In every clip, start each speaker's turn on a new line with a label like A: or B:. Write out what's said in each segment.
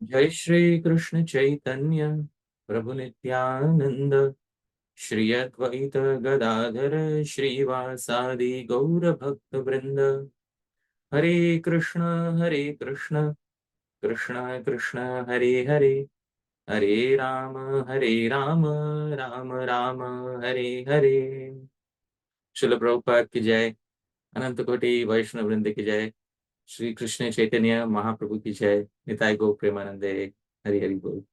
A: Jai Shri Krishna Chaitanya Prabhu Nityananda Shri Advaita Gadadhara Shrivasadi Gaura Bhakta Vrinda Hare Krishna Krishna Krishna Hare Hare Hare Rama Rama Hare Hare. Srila Prabhupada ki jai, Ananta Koti Vaishnava Vrinda ki jai, Shri Krishna Chaitanya Mahaprabhu ki jai, Nitai Go Premanande, Hari Hari Bol.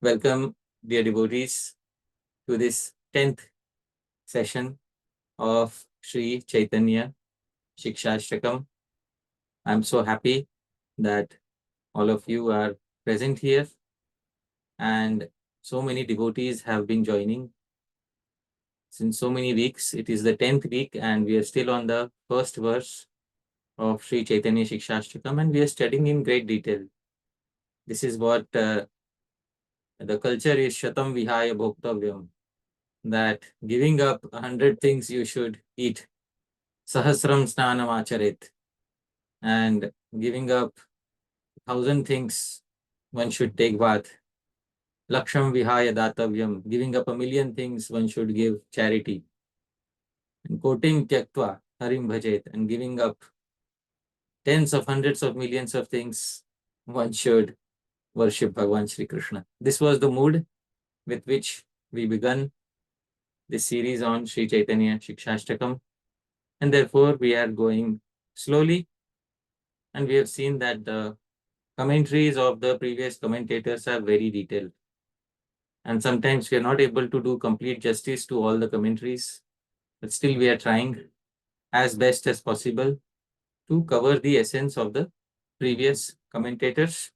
A: Welcome, dear devotees, to this 10th session of Śrī-Caitanya-Śikṣāṣṭakam. I'm so happy that all of you are present here and so many devotees have been joining since so many weeks. It is the 10th week and we are still on the first verse of Śrī-Caitanya-Śikṣāṣṭakam and we are studying in great detail. This is what the culture is, Shatam Vihaya Bhoktavyam, that giving up 100 things you should eat, Sahasram Snanam Acharet, and giving up 1,000 things one should take bath, Laksham Vihaya Datavyam, giving up 1,000,000 things one should give charity, and Kotim Tyaktva Harim Bhajet, and giving up tens of hundreds of millions of things one should worship Bhagavan Shri Krishna. This was the mood with which we began this series on Śrī-Caitanya-Śikṣāṣṭakam, and therefore we are going slowly, and we have seen that the commentaries of the previous commentators are very detailed, and sometimes we are not able to do complete justice to all the commentaries, but still we are trying as best as possible to cover the essence of the previous commentators.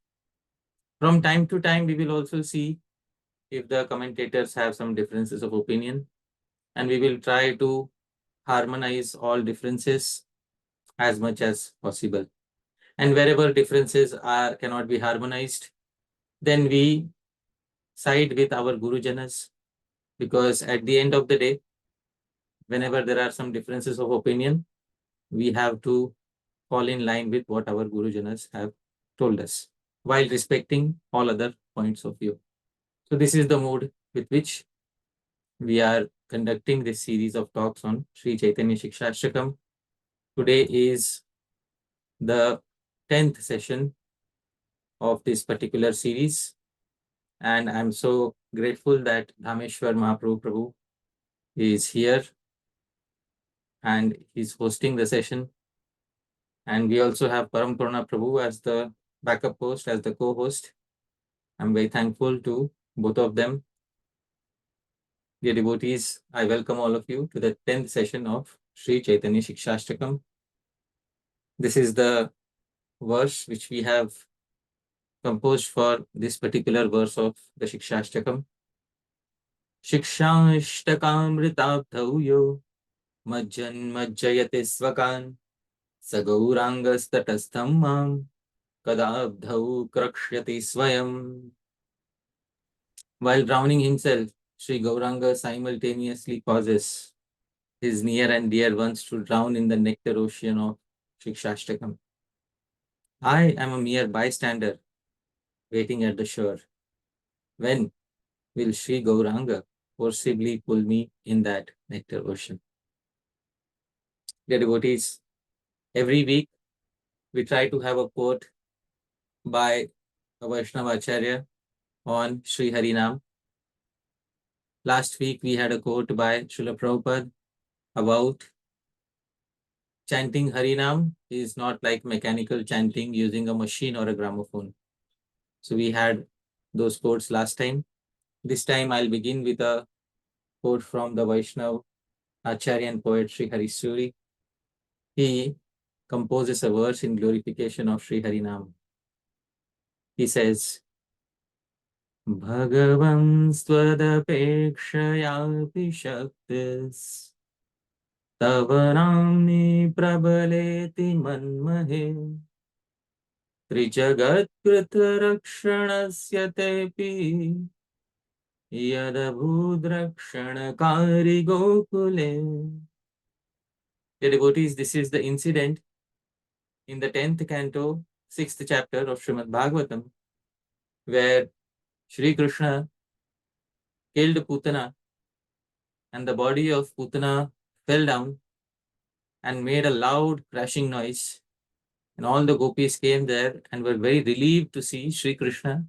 A: From time to time, we will also see if the commentators have some differences of opinion, and we will try to harmonize all differences as much as possible. And wherever differences cannot be harmonized, then we side with our Gurujanas, because at the end of the day, whenever there are some differences of opinion, we have to fall in line with what our Gurujanas have told us, while respecting all other points of view. So this is the mood with which we are conducting this series of talks on Śrī-Caitanya-Śikṣāṣṭakam. Today is the 10th session of this particular series, and I'm so grateful that Dhāmeśvara Mahāprabhu is here and he's hosting the session. And we also have Param Purna Prabhu as the backup host, as the co-host. I'm very thankful to both of them. Dear devotees, I welcome all of you to the 10th session of Śrī-Caitanya-Śikṣāṣṭakam. This is the verse which we have composed for this particular verse of the Śikṣāṣṭakam. Śikṣāṣṭakamritabdhauyo majjan majjayate svakan sagaurangastatasthaṁ mam kadabdhau krakshyati swayam. While drowning himself, Sri Gauranga simultaneously causes his near and dear ones to drown in the nectar ocean of Śikṣāṣṭakam. I am a mere bystander waiting at the shore. When will Sri Gauranga forcibly pull me in that nectar ocean? Dear devotees, every week we try to have a quote by a Vaishnava Acharya on Sri Harinam. Last week we had a quote by Srila Prabhupada about chanting Harinam is not like mechanical chanting using a machine or a gramophone. So we had those quotes last time. This time I'll begin with a quote from the Vaishnava Acharya and poet Sri Harisuri. He composes a verse in glorification of Sri Harinam. He says, Bhagavan stvadapekshaya shaktis tavanamni prabaleti manmahe trijagat kritarakshana tepi yadabhudrakshanakari gokule. Dear devotees, this is the incident in the 10th canto, 6th chapter of Srimad Bhagavatam, where Shri Krishna killed Putana and the body of Putana fell down and made a loud crashing noise. And all the gopis came there and were very relieved to see Shri Krishna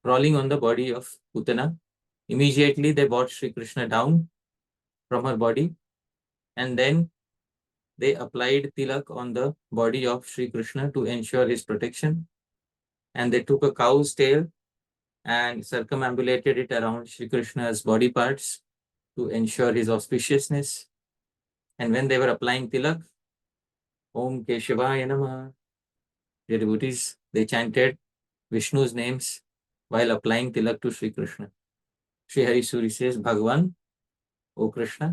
A: crawling on the body of Putana. Immediately they brought Shri Krishna down from her body, and then they applied tilak on the body of Shri Krishna to ensure his protection. And they took a cow's tail and circumambulated it around Shri Krishna's body parts to ensure his auspiciousness. And when they were applying tilak, Om Keshavaya Namah, the devotees, they chanted Vishnu's names while applying tilak to Shri Krishna. Shri Hari Suri says, Bhagavan, O Krishna,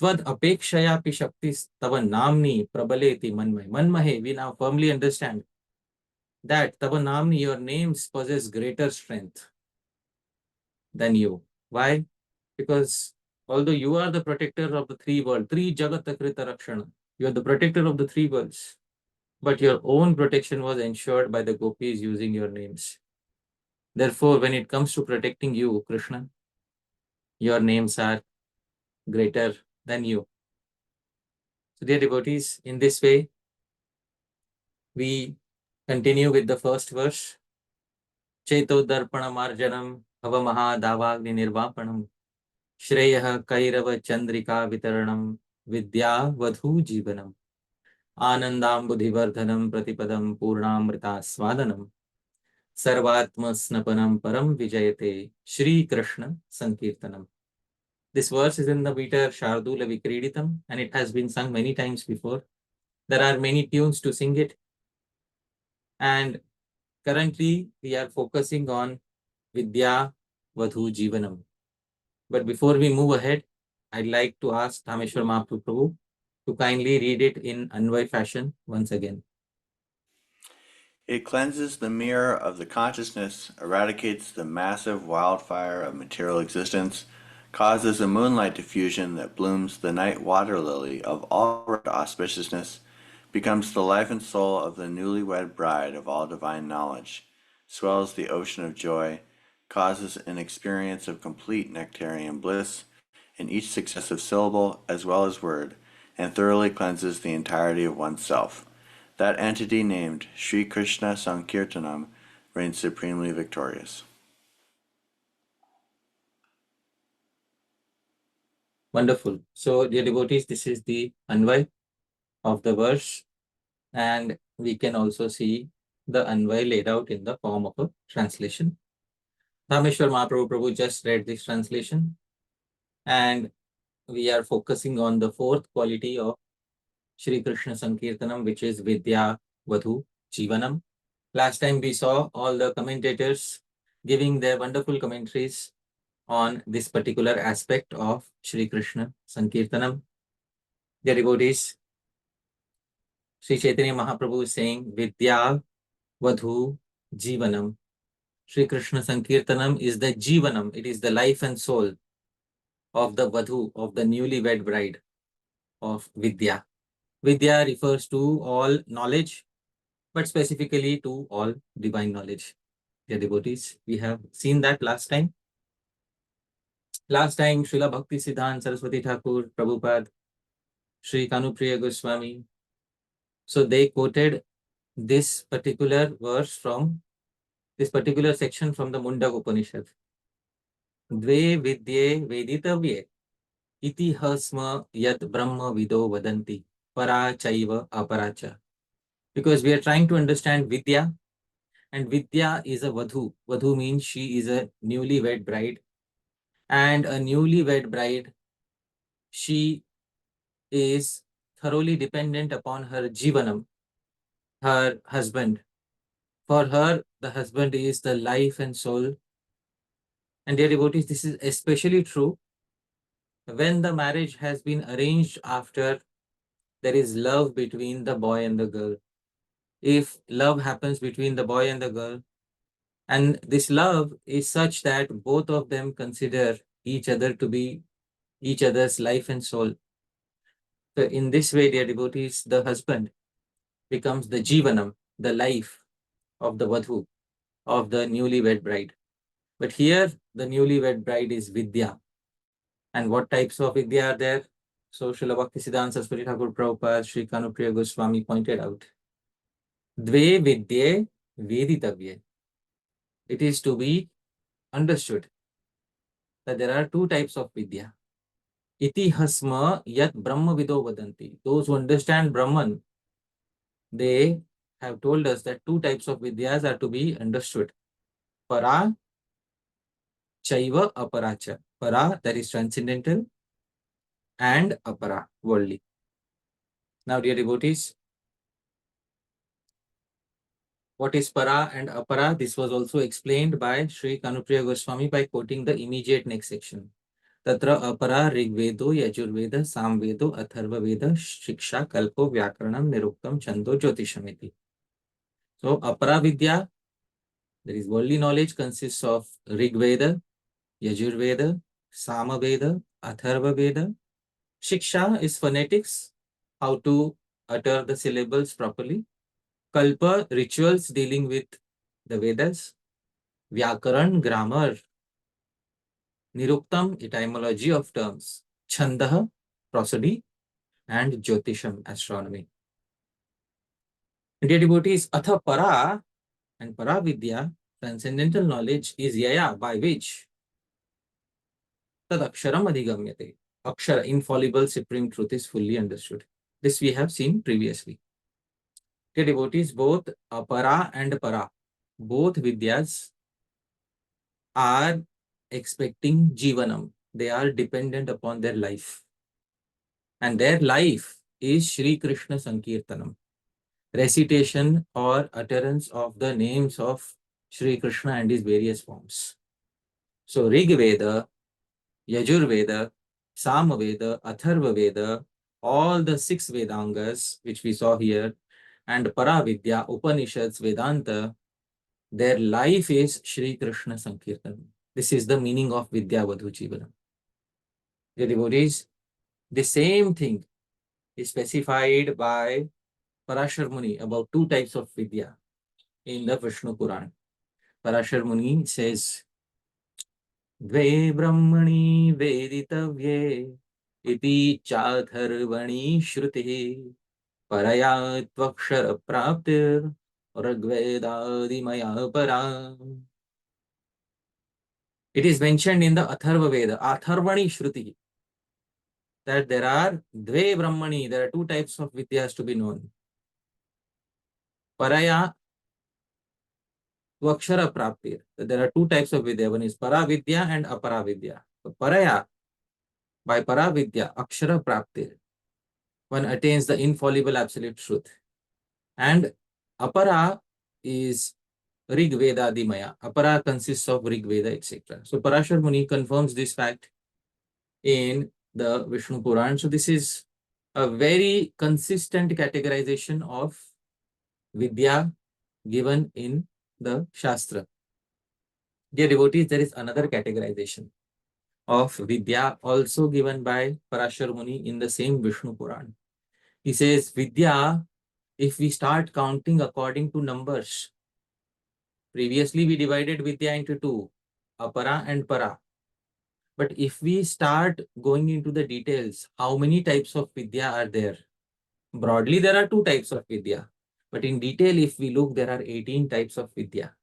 A: Tvad apekshayapi shaktis tava namni prabaleti manmay. Manmahe, we now firmly understand that tava namni, your names possess greater strength than you. Why? Because although you are the protector of the three worlds, three jagatakrita rakshana, you are the protector of the three worlds, but your own protection was ensured by the gopis using your names. Therefore, when it comes to protecting you, Krishna, your names are greater than you. So, dear devotees, in this way, we continue with the first verse. Cheto darpanam arjanam avamaha davagni nirvapanam Shreyah kairava chandrika vitaranam vidya-vadhū-jīvanam Anandam buddhivardhanam pratipadam purnamrita svadanam Sarvatma snapanam param vijayate Shri Krishna Sankirtanam. This verse is in the meter Shardula Vikriditam, and it has been sung many times before. There are many tunes to sing it, and currently we are focusing on vidya-vadhū-jivanam. But before we move ahead, I'd like to ask Dhāmeśvara Mahāprabhu to kindly read it in Anvay fashion once again.
B: It cleanses the mirror of the consciousness, eradicates the massive wildfire of material existence, causes a moonlight diffusion that blooms the night water lily of all auspiciousness, becomes the life and soul of the newlywed bride of all divine knowledge, swells the ocean of joy, causes an experience of complete nectarian bliss in each successive syllable as well as word, and thoroughly cleanses the entirety of oneself. That entity named Śrī-Caitanya-Śikṣāṣṭakam reigns supremely victorious.
A: Wonderful. So, dear devotees, this is the Anvay of the verse, and we can also see the Anvay laid out in the form of a translation. Dhāmeśvara Mahāprabhu just read this translation, and we are focusing on the fourth quality of Shri Krishna Sankirtanam, which is vidya-vadhu-jivanam. Last time we saw all the commentators giving their wonderful commentaries on this particular aspect of Shri Krishna Sankirtanam. Dear devotees, Sri Chaitanya Mahaprabhu is saying vidya-vadhu-jivanam. Shri Krishna Sankirtanam is the jivanam, it is the life and soul of the vadhu, of the newlywed bride of Vidya. Vidya refers to all knowledge, but specifically to all divine knowledge. Dear devotees, we have seen that last time. Last time, Srila Bhakti Siddhanta Saraswati Thakur, Prabhupada, Sri Kanupriya Goswami. So they quoted this particular verse from this particular section from the Mundak Upanishad. Dve vidye veditavye iti hasma yat brahma vido vadanti para chaiva aparacha. Because we are trying to understand Vidya, and Vidya is a Vadhu. Vadhu means she is a newlywed bride, and a newlywed bride, she is thoroughly dependent upon her Jivanam, her husband. For her, the husband is the life and soul. And dear devotees, this is especially true when the marriage has been arranged after there is love between the boy and the girl. If love happens between the boy and the girl, and this love is such that both of them consider each other to be each other's life and soul. So in this way, dear devotees, the husband becomes the Jivanam, the life of the vadhu, of the newlywed bride. But here, the newlywed bride is vidya. And what types of vidya are there? So, Srila Bhaktisiddhanta Saraswati Thakur Prabhupada, Sri Kanupriya Goswami pointed out. Dve vidye veditavye. It is to be understood that there are two types of vidya. Iti hasma yat brahma vido vadanti. Those who understand Brahman, they have told us that two types of vidyas are to be understood. Para chaiva aparacha. Para, that is transcendental, and apara, worldly. Now, dear devotees, what is para and apara? This was also explained by Sri Kanupriya Goswami by quoting the immediate next section. Tatra apara rigvedo yajurveda samvedo atharvaveda shiksha kalpo vyakaranam niruktam chando jyotishamiti. So, apara vidya, there is worldly knowledge, consists of Rigveda, Yajurveda, Samaveda, Atharvaveda. Shiksha is phonetics, how to utter the syllables properly. Kalpa, rituals dealing with the Vedas. Vyakaran, grammar. Niruktam, etymology of terms. Chandah, prosody. And Jyotisham, astronomy. Dear devotees, Atha Para and Paravidya, transcendental knowledge, is yaya, by which tad aksharam adhigamyate. Akshara, infallible supreme truth, is fully understood. This we have seen previously. Dear devotees, both apara and para, both vidyas are expecting jivanam. They are dependent upon their life. And their life is Shri Krishna Sankirtanam, recitation or utterance of the names of Shri Krishna and his various forms. So Rig Veda, Yajurveda, Samaveda, Atharvaveda, all the 6 Vedangas which we saw here, and Paravidya, Upanishads, Vedanta, their life is Shri Krishna Sankirtanam. This is the meaning of vidya-vadhu-jīvanam. Dear devotees, the same thing is specified by Parashar Muni about 2 types of vidya in the Vishnu Puran. Parashar Muni says, Dve brahmani veditavye iti chatharvani shruti paraya tvakshara praptir ragvedadimaya para. It is mentioned in the Atharva Veda, Atharvani Shruti, that there are Dve Brahmani, there are 2 types of vidyas to be known. Paraya Tvakshara Praptir. There are 2 types of vidya. One is Paravidya and Aparavidya. So Paraya, by Paravidya, Akshara Praptir, one attains the infallible absolute truth. And Apara is Rig Veda Dimaya. Apara consists of Rig Veda, etc. So Parashar Muni confirms this fact in the Vishnu Puran. So this is a very consistent categorization of Vidya given in the Shastra. Dear devotees, there is another categorization of Vidya also given by Parashar Muni in the same Vishnu Puran. He says, Vidya, if we start counting according to numbers, previously we divided Vidya into 2, Apara and Para. But if we start going into the details, how many types of Vidya are there? Broadly, there are 2 types of Vidya. But in detail, if we look, there are 18 types of Vidya.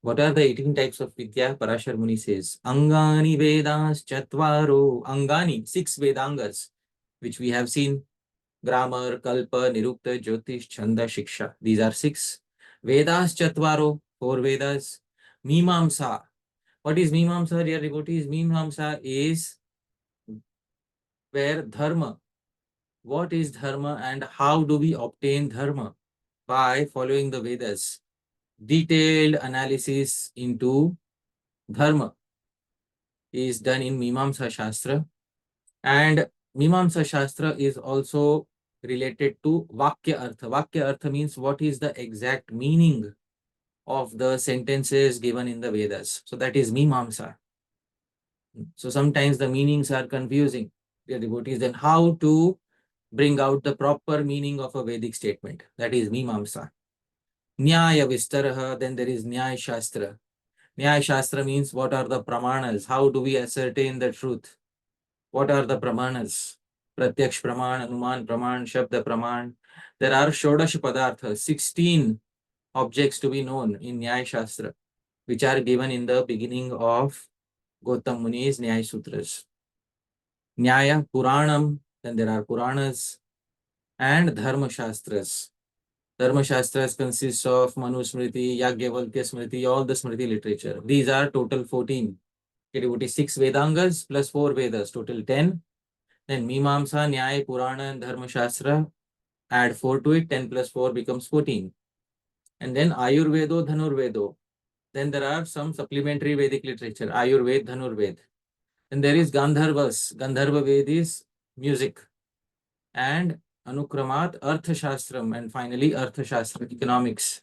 A: What are the 18 types of Vidya? Parashar Muni says, Angani Vedas Chatvaro. Angani, 6 Vedangas, which we have seen. Grammar, Kalpa, Nirukta, Jyotish, Chanda, Shiksha. These are 6. Vedas Chatvaro, 4 Vedas. Mimamsa. What is Mimamsa, dear devotees? Mimamsa is where Dharma. What is Dharma and how do we obtain Dharma? By following the Vedas. Detailed analysis into Dharma is done in Mimamsa Shastra. And Mimamsa Shastra is also related to Vakya Artha. Vakya Artha means what is the exact meaning of the sentences given in the Vedas. So that is Mimamsa. So sometimes the meanings are confusing, dear devotees. Then how to bring out the proper meaning of a Vedic statement? That is Mimamsa. Nyaya Vistaraha, then there is Nyaya Shastra. Nyaya Shastra means what are the pramanas? How do we ascertain the truth? What are the pramanas? Pratyaksh praman, Anuman praman, Shabda praman. There are Shodash Padartha, 16 objects to be known in Nyaya Shastra, which are given in the beginning of Gautam Muni's Nyaya Sutras. Nyaya, Puranam, then there are Puranas, and Dharma Shastras. Dharma Shastras consists of Manu Smriti, Yagyavalkya Smriti, all the Smriti literature. These are total 14. It is 6 Vedangas plus 4 Vedas, total 10. Then Mimamsa, Nyaya, Purana, and Dharma Shastra, add 4 to it, 10 plus 4 becomes 14. And then Ayurvedo, Dhanurvedo. Then there are some supplementary Vedic literature, Ayurved, Dhanurved. Then there is Gandharvas. Gandharva Ved is music. And Anukramat, Arthashastram, and finally Arthashastra, economics.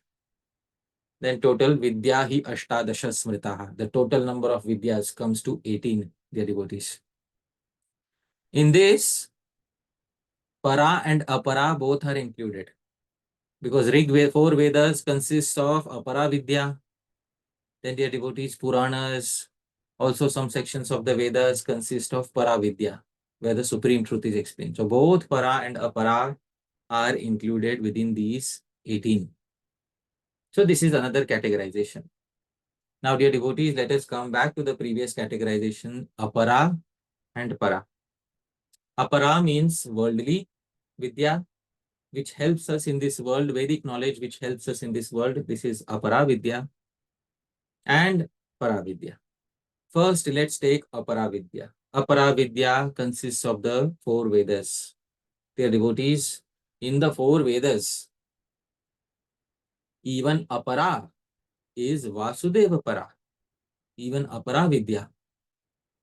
A: Then total Vidya-hi Ashtadasha Smritaha. The total number of Vidyas comes to 18, dear devotees. In this, Para and Apara both are included. Because 4 Vedas consists of Apara Vidya. Then dear devotees, Puranas, also some sections of the Vedas consist of Para Vidya, where the supreme truth is explained. So both Para and Apara are included within these 18. So this is another categorization. Now, dear devotees, let us come back to the previous categorization, Apara and Para. Apara means worldly Vidya, which helps us in this world, Vedic knowledge, which helps us in this world. This is Apara Vidya and Para Vidya. First, let's take Apara Vidya. Apara Vidya consists of the 4 Vedas. Dear devotees, in the 4 Vedas, even Apara is Vasudeva Para. Even Apara Vidya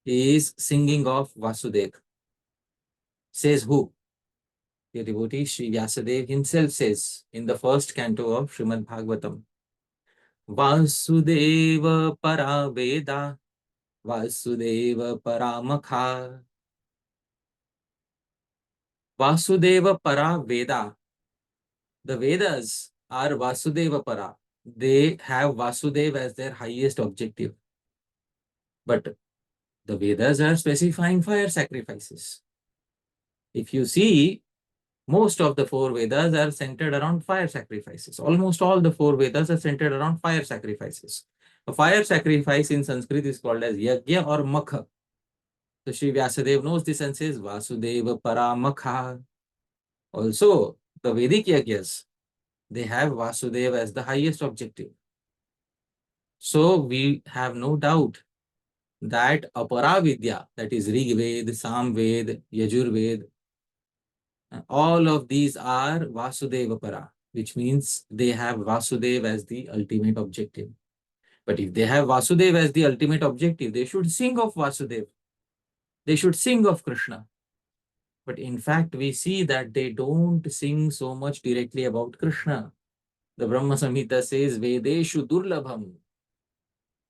A: is singing of Vasudeva. Says who? The devotee Sri Vyasadeva himself says in the first canto of Srimad Bhagavatam, Vasudeva Para Veda, Vasudeva Para Makha. Vasudeva Para Veda. The Vedas are Vasudeva Para. They have Vasudeva as their highest objective. But the Vedas are specifying fire sacrifices. If you see, most of the 4 Vedas are centered around fire sacrifices. Almost all the 4 Vedas are centered around fire sacrifices. A fire sacrifice in Sanskrit is called as yajna or makha. So Sri Vyasadeva knows this and says Vasudeva Para Makha. Also, the Vedic yajnas, they have Vasudeva as the highest objective. So we have no doubt that Apara Vidya, that is Rig Ved, Sam Ved, Yajur Ved, all of these are Vasudeva Para, which means they have Vasudeva as the ultimate objective. But if they have Vasudeva as the ultimate objective, they should sing of Vasudeva. They should sing of Krishna. But in fact, we see that they don't sing so much directly about Krishna. The Brahma Samhita says, Vedeshu Durlabham.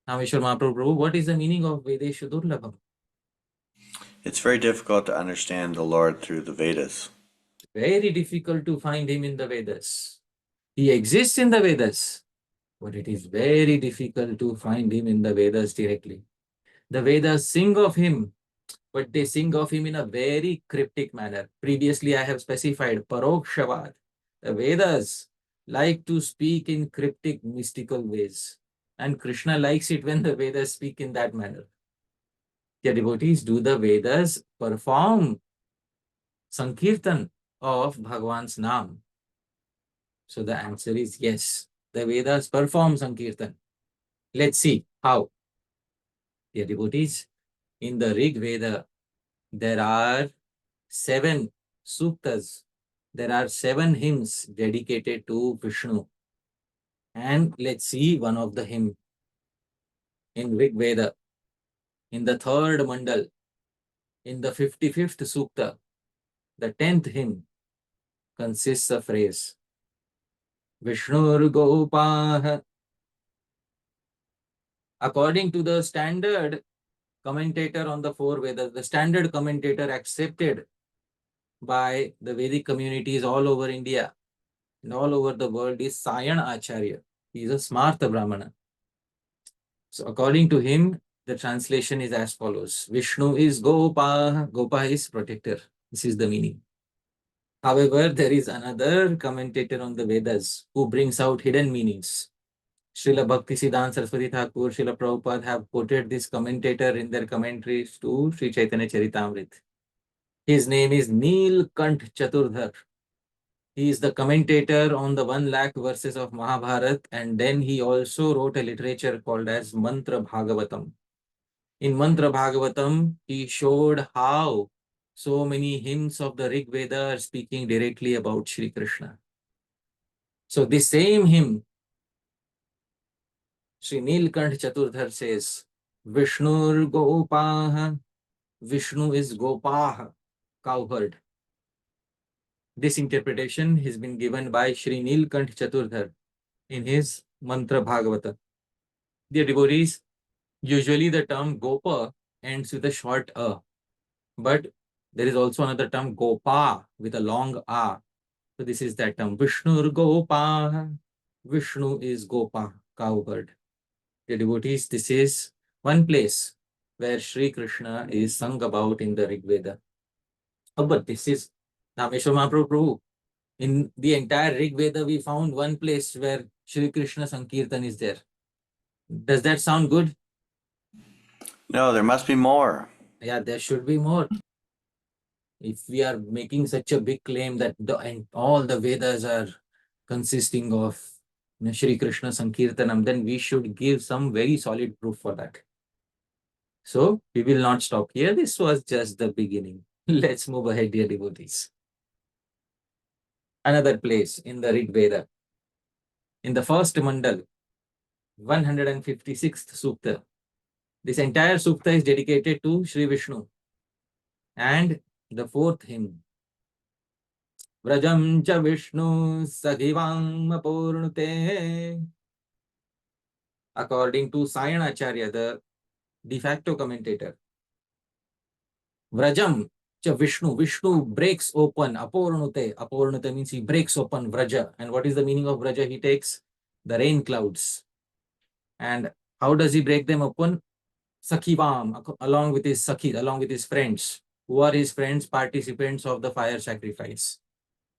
A: Dhāmeśvara Mahāprabhu, what is the meaning of Vedeshu Durlabham?
B: It's very difficult to understand the Lord through the Vedas.
A: Very difficult to find him in the Vedas. He exists in the Vedas, but it is very difficult to find him in the Vedas directly. The Vedas sing of him, but they sing of him in a very cryptic manner. Previously, I have specified Parokshavad. The Vedas like to speak in cryptic, mystical ways. And Krishna likes it when the Vedas speak in that manner. Dear devotees, do the Vedas perform Sankirtan of Bhagwan's Naam? So the answer is yes. The Vedas perform Sankirtan. Let's see how. Dear devotees, in the Rig Veda, there are 7 suktas. There are 7 hymns dedicated to Vishnu. And let's see one of the hymn in Rig Veda, in the 3rd mandal, in the 55th sukta, the 10th hymn consists of phrase Vishnur Gopah. According to the standard commentator on the 4 Vedas, the standard commentator accepted by the Vedic communities all over India, and all over the world is Sayana Acharya. He is a Smartha Brahmana. So according to him, the translation is as follows. Vishnu is Gopa. Gopa is protector. This is the meaning. However, there is another commentator on the Vedas who brings out hidden meanings. Srila Bhaktisiddhanta Saraswati Thakur, Srila Prabhupada have quoted this commentator in their commentaries to Śrī-Caitanya-Charitamrita. His name is Nilkant Chaturdhar. He is the commentator on the 1 lakh verses of Mahabharata, and then he also wrote a literature called as Mantra Bhagavatam. In Mantra Bhagavatam, he showed how so many hymns of the Rig Veda are speaking directly about Shri Krishna. So this same hymn, Sri Nilkant Chaturdhar says, Vishnur Gopaha, Vishnu is Gopaha, cowherd. This interpretation has been given by Sri Nilkant Chaturdhar in his Mantra Bhagavata. Dear devotees, usually the term Gopa ends with a short a, but there is also another term Gopa with a long a. So this is that term Vishnur Gopa. Vishnu is Gopa, cowherd. Dear devotees, this is one place where Shri Krishna is sung about in the Rig Veda. Oh, but this is Dhāmeśvara Mahāprabhu. In the entire Rig Veda, we found one place where Shri Krishna Sankirtan is there. Does that sound good?
B: No, there must be more.
A: Yeah, there should be more. If we are making such a big claim that all the Vedas are consisting of Shri Krishna Sankirtanam, then we should give some very solid proof for that. So we will not stop here. This was just the beginning. Let's move ahead, dear devotees. Another place in the Rig Veda. In the first mandal, 156th Sukta. This entire Sukta is dedicated to Shri Vishnu. And the fourth hymn, Vrajam cha Vishnu Sagivam Apurnute. According to Sayana Acharya, the de facto commentator, Vrajam cha Vishnu. Vishnu breaks open Apurnute. Apurnute means he breaks open Vraja. And what is the meaning of Vraja? He takes the rain clouds. And how does he break them open? Sakhivam, along with his Sakhi, along with his friends. Who are his friends? Participants of the fire sacrifice.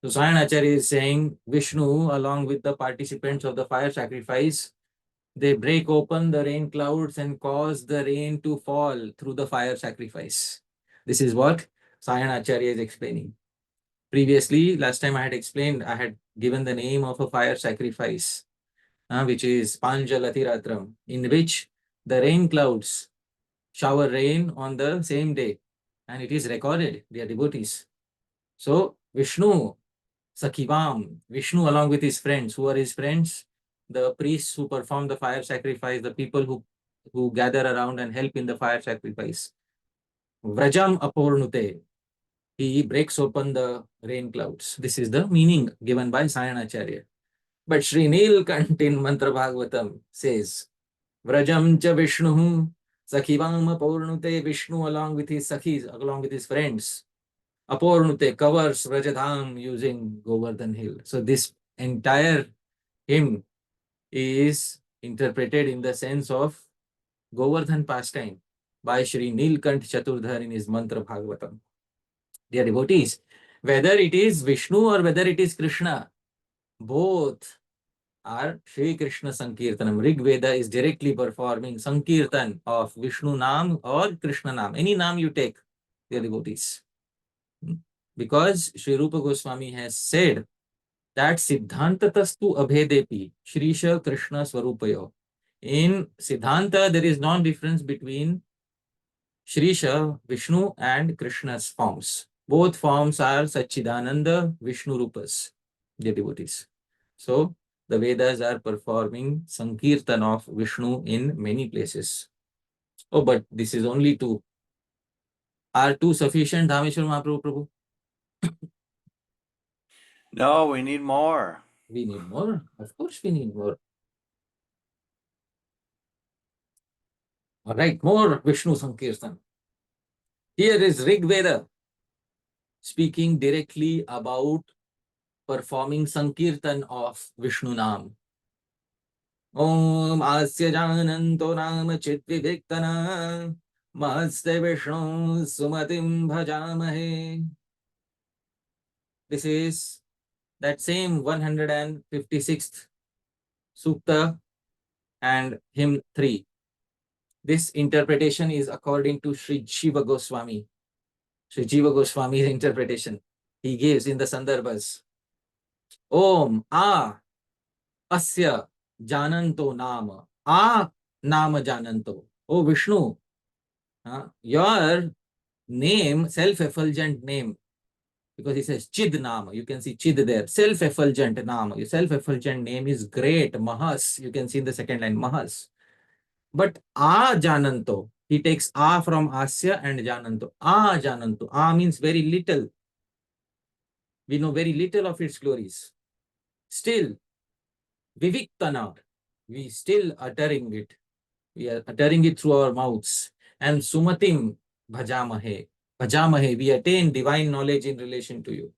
A: So Sayana Acharya is saying Vishnu, along with the participants of the fire sacrifice, they break open the rain clouds and cause the rain to fall through the fire sacrifice. This is what Sayana Acharya is explaining. Previously, last time I had explained, I had given the name of a fire sacrifice, which is Panjalathirathram, in which the rain clouds shower rain on the same day. And it is recorded, dear devotees. So Vishnu, Sakhivam, Vishnu along with his friends. Who are his friends? The priests who perform the fire sacrifice, the people who gather around and help in the fire sacrifice. Vrajam Apurnute. He breaks open the rain clouds. This is the meaning given by Sayana Acharya. But Sri Nilkant in Mantra Bhagavatam says, Vrajam cha Vishnu, Sakhivam Apurnute. Vishnu along with his Sakhis, along with his friends. Apurnute covers Vrajadham using Govardhan Hill. So this entire hymn is interpreted in the sense of Govardhan pastime by Sri Nilkant Chaturdhar in his Mantra Bhagavatam. Dear devotees, whether it is Vishnu or whether it is Krishna, both are Shri Krishna Sankirtanam. Rig Veda is directly performing Sankirtan of Vishnu Nam or Krishna Nam. Any Nam you take, dear devotees. Because Sri Rupa Goswami has said that Siddhantatastu Abhedepi Shrisha Krishna Swarupayo. In Siddhanta, there is no difference between Shrisha, Vishnu and Krishna's forms. Both forms are Sachidananda Vishnu Rupas, dear devotees. So, the Vedas are performing Sankirtan of Vishnu in many places. Oh, but this is only two. Are two sufficient, Dhāmeśvara Mahāprabhu Prabhu?
B: No, we need more.
A: We need more. Of course, we need more. All right, more Vishnu Sankirtan. Here is Rig Veda speaking directly about performing Sankirtan of Vishnu Nam. Om Asya Jananto Nam Chitviviktana Mahaste Vishnu Sumatim Bhajamahe. This is that same 156th Sukta and hymn 3. This interpretation is according to Sri Jiva Goswami. Sri Jiva Goswami's interpretation. He gives in the Sandarbhas. Om A Asya Jananto Nama. A Nama Jananto. Oh Vishnu, your name, self-effulgent name, because he says Chid Nama. You can see Chid there. Self-effulgent Nama. Your self-effulgent name is great. Mahas. You can see in the second line. Mahas. But A Jananto. He takes A from Asya and Jananto. A Jananto. A means very little. We know very little of its glories. Still, Viviktana. We still uttering it. We are uttering it through our mouths. And Sumatim Bhajamahe. Bhajamahe. We attain divine knowledge in relation to you.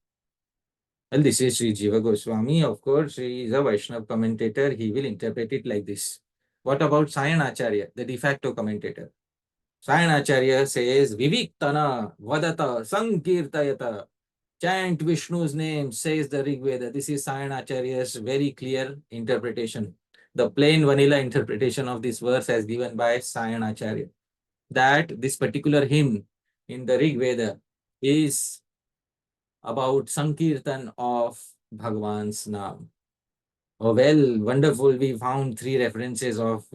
A: Well, this is Sri Jiva Goswami. Of course, he is a Vaishnava commentator. He will interpret it like this. What about Sayanacharya, the de facto commentator? Sayanacharya says, Viviktana Vadata Sankirtayata. Chant Vishnu's name, says the Rig Veda. This is Sayanacharya's very clear interpretation. The plain vanilla interpretation of this verse as given by Sayanacharya. That this particular hymn in the Rig Veda is about Sankirtan of Bhagwan's Naam. Oh, well, wonderful. We found 3 references of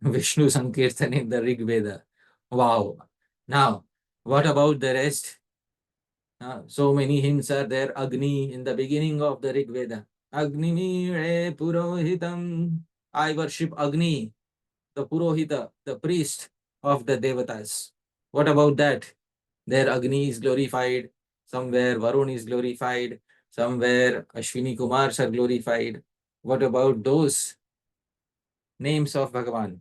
A: Vishnu Sankirtan in the Rig Veda. Wow. Now, what about the rest? So many hymns are there. Agni in the beginning of the Rig Veda. Agni Mire Purohitam. I worship Agni, the Purohita, the priest of the Devatas. What about that? There Agni is glorified. Somewhere Varun is glorified. Somewhere Ashwini Kumars are glorified. What about those names of Bhagavan?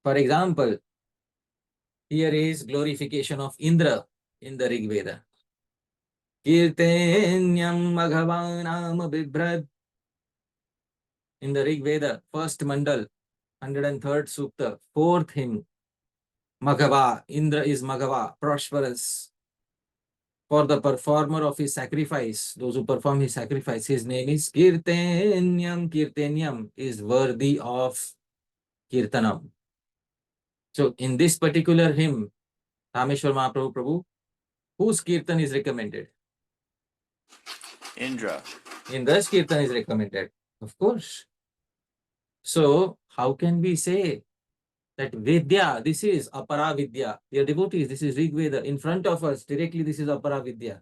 A: For example, here is glorification of Indra in the Rig Veda. Kirtanyam Bhagavanam Bibhrad. In the Rig Veda, first Mandal, 103rd Sukta, 4th hymn. Maghava, Indra is Maghava, prosperous. For the performer of his sacrifice, those who perform his sacrifice, his name is Kirtanyam. Kirtanyam is worthy of Kirtanam. So in this particular hymn, Dhāmeśvara Mahāprabhu Prabhu, whose Kirtan is recommended?
B: Indra.
A: Indra's Kirtan is recommended, of course. So how can we say that Vidya, this is Apara Vidya? Dear devotees, this is Rig Veda. In front of us, directly, this is Apara Vidya.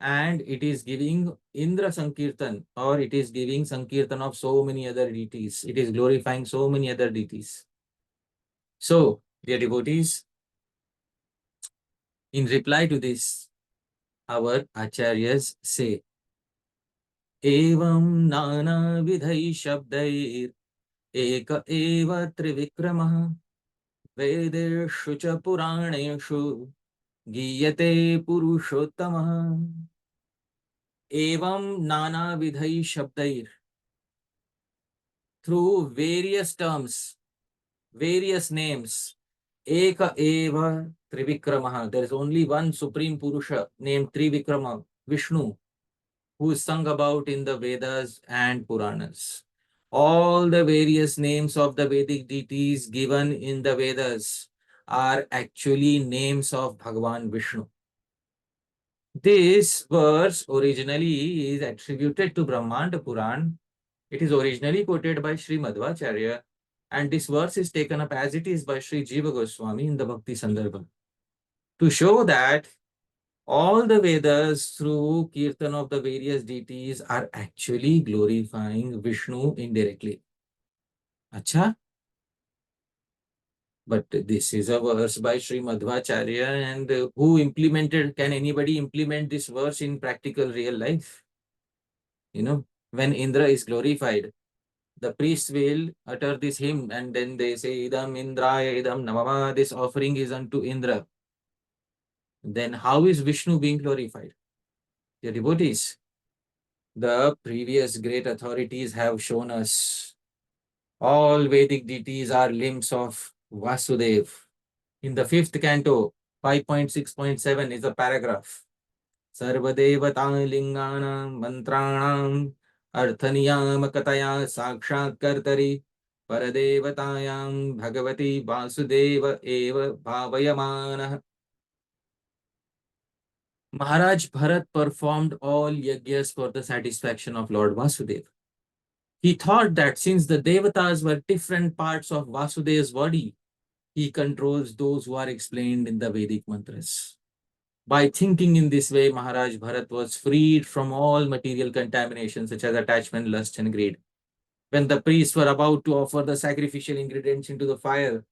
A: And it is giving Indra Sankirtan, or it is giving Sankirtan of so many other deities. It is glorifying so many other deities. So, dear devotees, in reply to this, our acharyas say, Evam nana vidhai shabdair eka eva trivikramaha vedeshu cha puraneshu giyate purushottamah. Evam nana vidhai shabdair. Through various terms, various names, eka eva trivikramaha. There is only one supreme Purusha named Trivikrama, Vishnu, who is sung about in the Vedas and Puranas. All the various names of the Vedic deities given in the Vedas are actually names of Bhagavan Vishnu. This verse originally is attributed to Brahmanda Puran. It is originally quoted by Sri Madhvacharya, and this verse is taken up as it is by Sri Jiva Goswami in the Bhakti Sandarbha, to show that all the Vedas through Kirtan of the various deities are actually glorifying Vishnu indirectly. Acha? But this is a verse by Sri Madhvacharya, and who implemented, can anybody implement this verse in practical real life? When Indra is glorified, the priests will utter this hymn and then they say, Idam Indraya Idam Namama, this offering is unto Indra. Then how is Vishnu being glorified? Dear devotees, the previous great authorities have shown us all Vedic deities are limbs of Vasudev. In the 5th canto, 5.6.7 is a paragraph. Sarvadevata linganam mantranam arthaniyam sakshat kartari paradevatayam bhagavati vasudeva eva bhavayamanah. Maharaj Bharat performed all yagyas for the satisfaction of Lord Vasudeva. He thought that since the devatas were different parts of Vasudev's body, he controls those who are explained in the Vedic mantras. By thinking in this way, Maharaj Bharat was freed from all material contamination such as attachment, lust, and greed. When the priests were about to offer the sacrificial ingredients into the fire,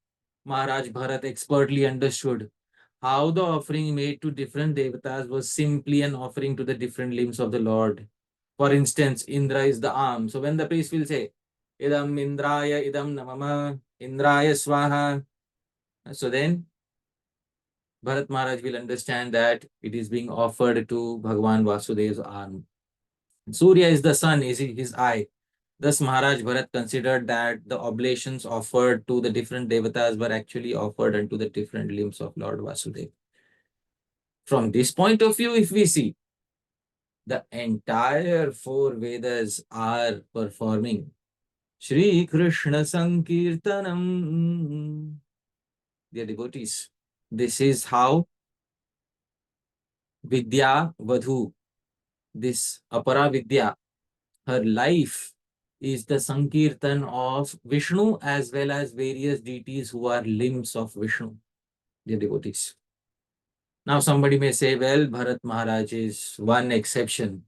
A: Maharaj Bharat expertly understood how the offering made to different devatas was simply an offering to the different limbs of the Lord. For instance, Indra is the arm. So when the priest will say, Idam Indraya, Idam Namama, Indraya Swaha, so then Bharat Maharaj will understand that it is being offered to Bhagwan Vasudev's arm. Surya is the sun, is his eye. Thus Maharaj Bharat considered that the oblations offered to the different devatas were actually offered unto the different limbs of Lord Vasudeva. From this point of view, if we see, the entire 4 Vedas are performing Shri Krishna Sankirtanam. Dear devotees, this is how Vidya-Vadhū, this Apara Vidya, her life is the Sankirtan of Vishnu as well as various deities who are limbs of Vishnu, dear devotees. Now somebody may say, well, Bharat Maharaj is one exception.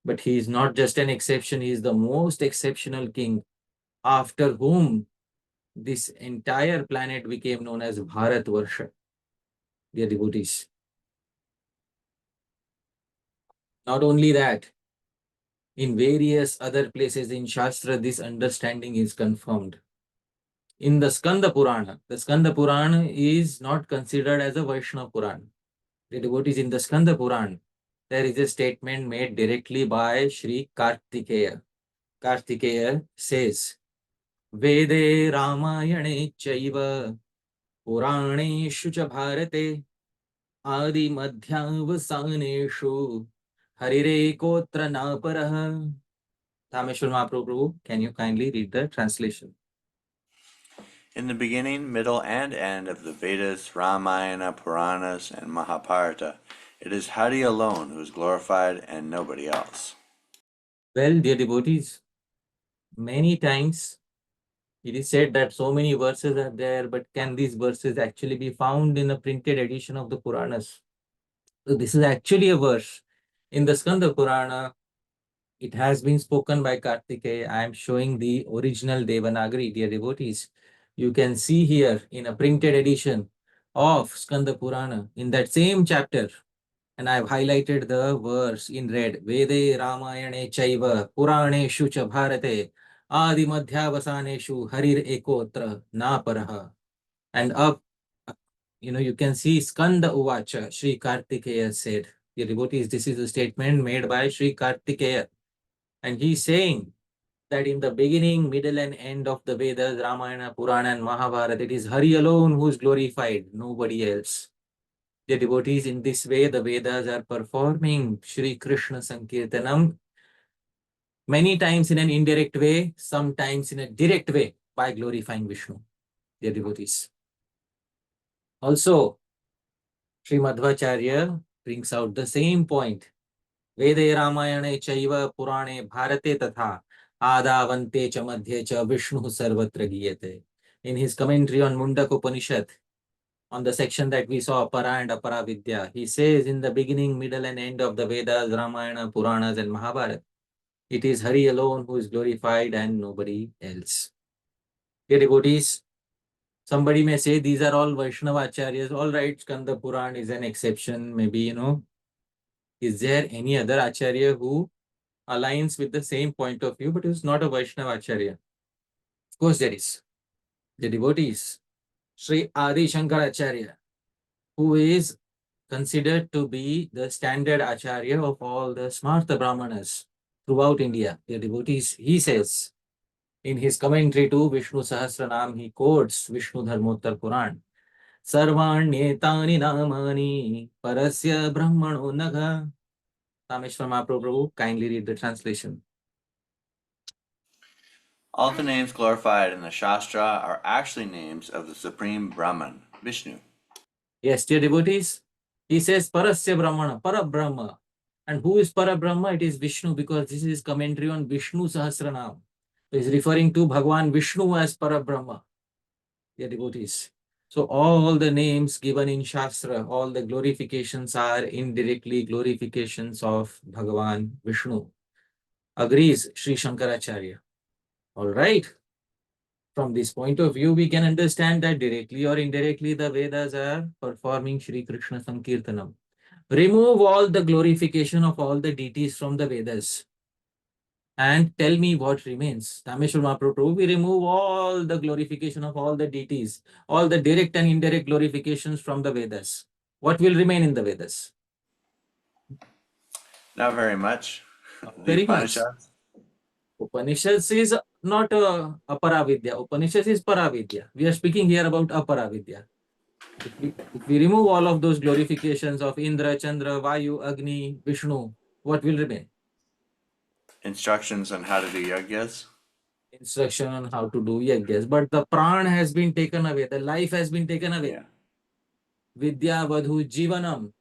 A: But he is not just an exception, he is the most exceptional king after whom this entire planet became known as Bharatvarsha, dear devotees. Not only that, in various other places in Shastra, this understanding is confirmed. In the Skanda Purana is not considered as a Vaishnava Purana. The devotees, in the Skanda Purana, there is a statement made directly by Shri Kartikeya. Kartikeya says, Vede Ramayane Chaiva Puraneshu cha Bharate Adi Madhyavasaneshu Harire Kotra Naparaha. Dhāmeśvara Mahāprabhu, can you kindly read the translation?
B: In the beginning, middle, and end of the Vedas, Ramayana, Puranas, and Mahāprabhu, it is Hari alone who is glorified and nobody else.
A: Well, dear devotees, many times it is said that so many verses are there, but can these verses actually be found in a printed edition of the Puranas? So this is actually a verse in the Skanda Purana. It has been spoken by Kartikeya. I am showing the original Devanagari, dear devotees. You can see here in a printed edition of Skanda Purana, in that same chapter, and I have highlighted the verse in red. Vede Ramayane Chaiva Puraneshu cha Bharate Adi Madhyavasaneshu Harir Ekotra Naparaha. And up, you can see Skanda Uvacha, Shri Kartikeya said. Dear devotees, this is a statement made by Shri Kartikeya. And he's saying that in the beginning, middle, and end of the Vedas, Ramayana, Purana, and Mahabharata, it is Hari alone who is glorified, nobody else. The devotees, in this way, the Vedas are performing Shri Krishna Sankirtanam, many times in an indirect way, sometimes in a direct way, by glorifying Vishnu, dear devotees. Also, Sri Madhvacharya brings out the same point. Vede Ramayane Chaiva Purane Bharate Tatha Adavante cha Madhye cha Vishnu Sarvatra Giyate. In his commentary on Mundak Upanishad, on the section that we saw, Para and Apara Vidya, he says in the beginning, middle, and end of the Vedas, Ramayana, Puranas, and Mahabharata, it is Hari alone who is glorified and nobody else. Dear devotees, somebody may say these are all Vaishnava Acharyas. All right, Skanda Puran is an exception. Maybe, is there any other Acharya who aligns with the same point of view but is not a Vaishnava Acharya? Of course, there is. The devotees, Sri Adi Shankara Acharya, who is considered to be the standard acharya of all the smarta brahmanas throughout India. Dear devotees, he says in his commentary to Vishnu Sahasranam, he quotes Vishnu Dharmottar Puran. Sarvanyetani namani parasya brahmano naga. Dhāmeśvara Mahāprabhu, kindly read the translation.
B: All the names glorified in the Shastra are actually names of the Supreme Brahman, Vishnu.
A: Yes, dear devotees, he says Parasya Brahmana, Parabrahma. And who is Parabrahma? It is Vishnu, because this is commentary on Vishnu Sahasranam. So he is referring to Bhagwan Vishnu as Parabrahma, dear devotees. So all the names given in Shastra, all the glorifications are indirectly glorifications of Bhagwan Vishnu. Agrees Sri Shankaracharya. All right. From this point of view, we can understand that directly or indirectly the Vedas are performing Shri Krishna Sankirtanam. Remove all the glorification of all the deities from the Vedas and tell me what remains. Dhāmeśvara Mahaprabhu, we remove all the glorification of all the deities, all the direct and indirect glorifications from the Vedas. What will remain in the Vedas?
B: Not very much. The
A: Very much.
B: Upanishads.
A: Upanishads is not aparavidya. Upanishads is paravidya. We are speaking here about aparavidya. If we remove all of those glorifications of Indra, Chandra, Vayu, Agni, Vishnu, what will remain?
B: Instructions on how to do yagyas.
A: Instruction on how to do yajnas. But the pran has been taken away. The life has been taken away.
B: Yeah.
A: Vidya-vadhū-jīvanam.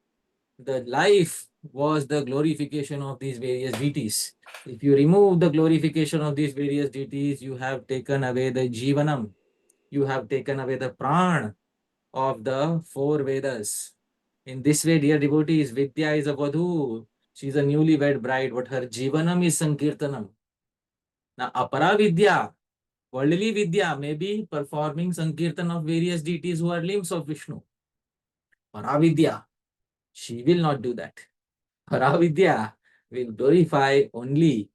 A: The life was the glorification of these various deities. If you remove the glorification of these various deities, you have taken away the jivanam. You have taken away the pran of the four Vedas. In this way, dear devotees, Vidya is a vadhu. She is a newly wed bride, but her jivanam is sankirtanam. Now, apara vidya, worldly vidya, may be performing sankirtan of various deities who are limbs of Vishnu. Paravidya, she will not do that. Paravidya will glorify only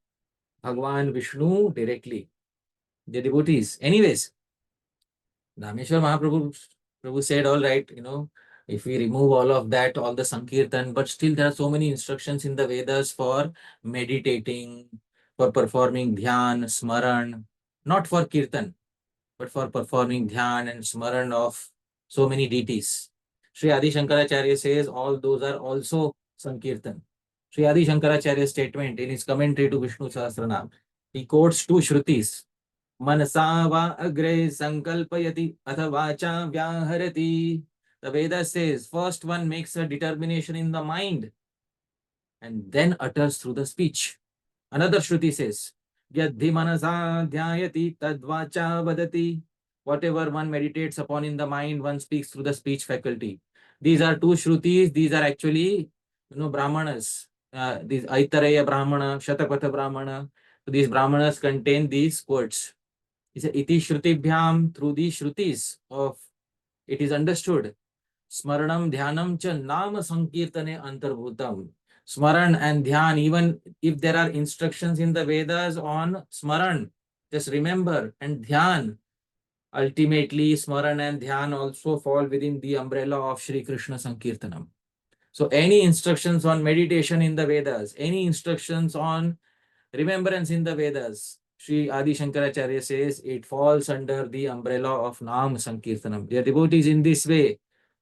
A: Bhagwan Vishnu directly. The devotees. Anyways, Dhameshwar Mahaprabhu said, all right, if we remove all of that, all the Sankirtan, but still there are so many instructions in the Vedas for meditating, for performing dhyan, smaran, not for kirtan, but for performing dhyan and smaran of so many deities. Sri Adi Shankaracharya says all those are also Sankirtan. Sri Adi Shankaracharya's statement in his commentary to Vishnu Sahasranam, he quotes two Shrutis. Manasa va agre sankalpayati atha vacha vyaharati. The Veda says first one makes a determination in the mind and then utters through the speech. Another Shruti says, Yadhi manasa dhyayati tadvacha vadati. Whatever one meditates upon in the mind, one speaks through the speech faculty. These are two Shrutis. These are actually, Brahmanas. These Aitareya Brahmana, Shatakvatha Brahmana. So these Brahmanas contain these quotes. He said, Iti Shrutibhyam, through these Shrutis of it is understood. Smaranam Dhyanam cha Nama Sankirtane Antarbhutam. Smaran and Dhyan, even if there are instructions in the Vedas on Smaran, just remember, and Dhyan, ultimately Smaran and Dhyan also fall within the umbrella of Shri Krishna Sankirtanam. So any instructions on meditation in the Vedas, any instructions on remembrance in the Vedas, Sri Adi Shankaracharya says it falls under the umbrella of Nam Sankirtanam. Dear devotees, in this way,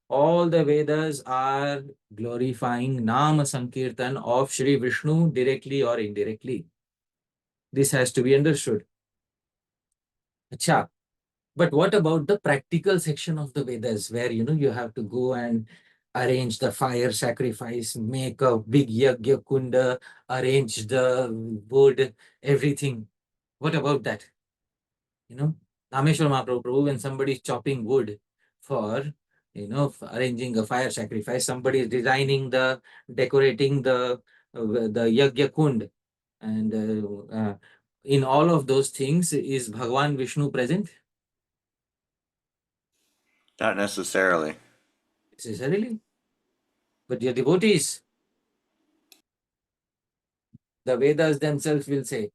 A: all the Vedas are glorifying Nama Sankirtan of Shri Vishnu directly or indirectly. This has to be understood. Acha. But what about the practical section of the Vedas where, you have to go and arrange the fire sacrifice, make a big yagya kunda, arrange the wood, everything. What about that? Dhameshwara Mahaprabhu, when somebody is chopping wood for, for arranging a fire sacrifice, somebody is designing decorating the yagya kund. And in all of those things, is Bhagwan Vishnu present?
B: Not necessarily.
A: Necessarily. But dear devotees, the Vedas themselves will say,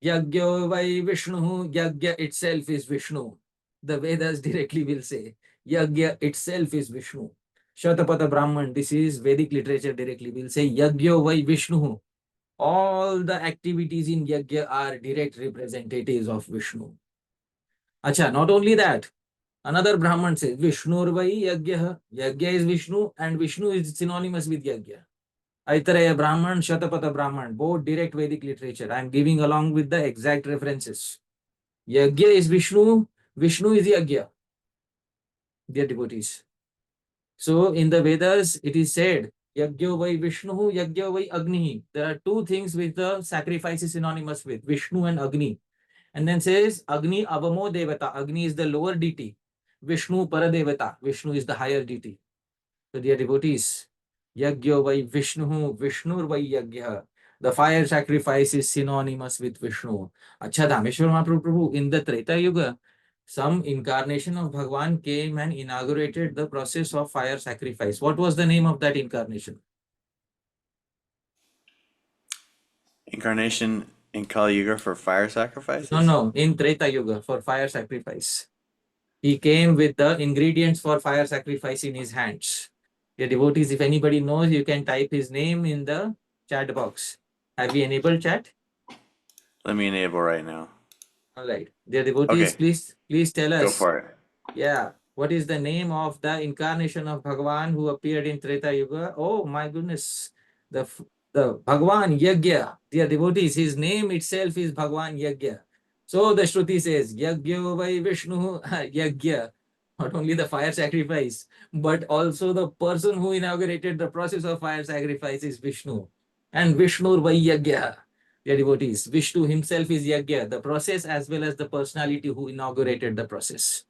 A: Yagyo vai Vishnu, Yagya itself is Vishnu. The Vedas directly will say, Yagya itself is Vishnu. Shatapatha Brahman, this is Vedic literature directly. We'll say Yagyo Vai Vishnu. All the activities in Yagya are direct representatives of Vishnu. Acha, not only that, another Brahman says Vishnur Vai Yagya. Yagya is Vishnu and Vishnu is synonymous with Yagya. Aitareya Brahman, Shatapatha Brahman, both direct Vedic literature. I am giving along with the exact references. Yagya is Vishnu, Vishnu is Yagya, dear devotees. So in the Vedas, it is said, Yagyo vai Vishnu, Yagyo vai Agni. There are two things which the sacrifice is synonymous with, Vishnu and Agni. And then says, Agni Avamo Devata. Agni is the lower deity. Vishnu Paradevata. Vishnu is the higher deity. So dear devotees, Yagyo vai Vishnu, Vishnur vai Yagya. The fire sacrifice is synonymous with Vishnu. Acha Dhāmeśvara Mahaprabhu, in the Treta Yuga, some incarnation of Bhagwan came and inaugurated the process of fire sacrifice. What was the name of that incarnation?
B: Incarnation in Kali Yuga for fire sacrifices?
A: No, in Treta Yuga for fire sacrifice. He came with the ingredients for fire sacrifice in his hands. Dear devotees, if anybody knows, you can type his name in the chat box. Have we enabled chat?
B: Let me enable right now.
A: All right. Dear devotees,
B: Okay.
A: please tell us.
B: Go for it.
A: Yeah. What is the name of the incarnation of Bhagavan who appeared in Treta Yuga? Oh my goodness. The Bhagavan Yagya. Dear devotees, his name itself is Bhagavan Yagya. So the Shruti says, Yagyo vai Vishnu Yagya. Not only the fire sacrifice, but also the person who inaugurated the process of fire sacrifice is Vishnu. And Vishnu vai Yagya. Dear devotees, Vishnu himself is Yagya, the process as well as the personality who inaugurated the process.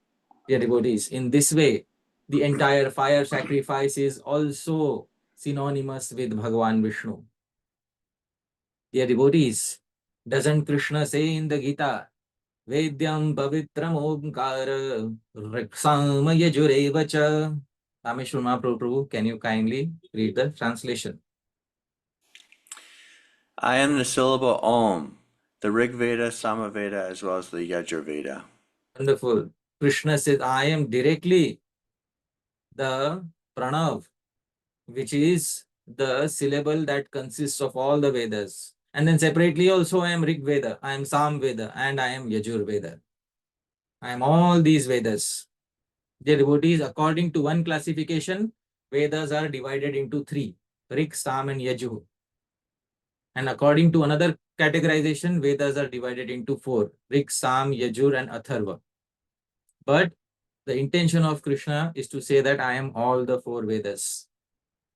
A: Dear devotees, in this way, the entire fire sacrifice is also synonymous with Bhagavan Vishnu. Dear devotees, doesn't Krishna say in the Gita, Vedyam Pavitram Omkara Riksama Yajurevacha? Dhāmeśvara Mahaprabhu, can you kindly read the translation?
B: I am the syllable Om, the Rig Veda, Samaveda, as well as the Yajur Veda.
A: Wonderful. Krishna says, I am directly the Pranav, which is the syllable that consists of all the Vedas. And then separately also I am Rig Veda, I am Sam Veda, and I am Yajur Veda. I am all these Vedas. Dear devotees, according to one classification, Vedas are divided into three, Rig, Sam and Yajur. And according to another categorization, Vedas are divided into four, Rig, Sam, Yajur and Atharva. But the intention of Krishna is to say that I am all the four Vedas.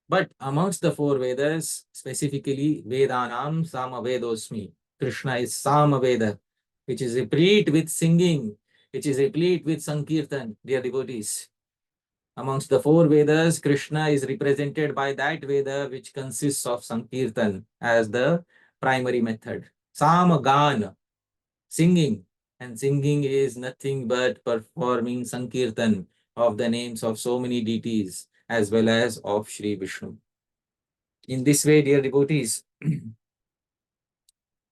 A: But amongst the four Vedas, specifically Vedanam Samavedosmi, Krishna is Samaveda, which is replete with singing, which is replete with Sankirtan, dear devotees. Amongst the four Vedas, Krishna is represented by that Veda which consists of Sankirtan as the primary method. Samagana, singing. And singing is nothing but performing Sankirtan of the names of so many deities as well as of Shri Vishnu. In this way, dear devotees,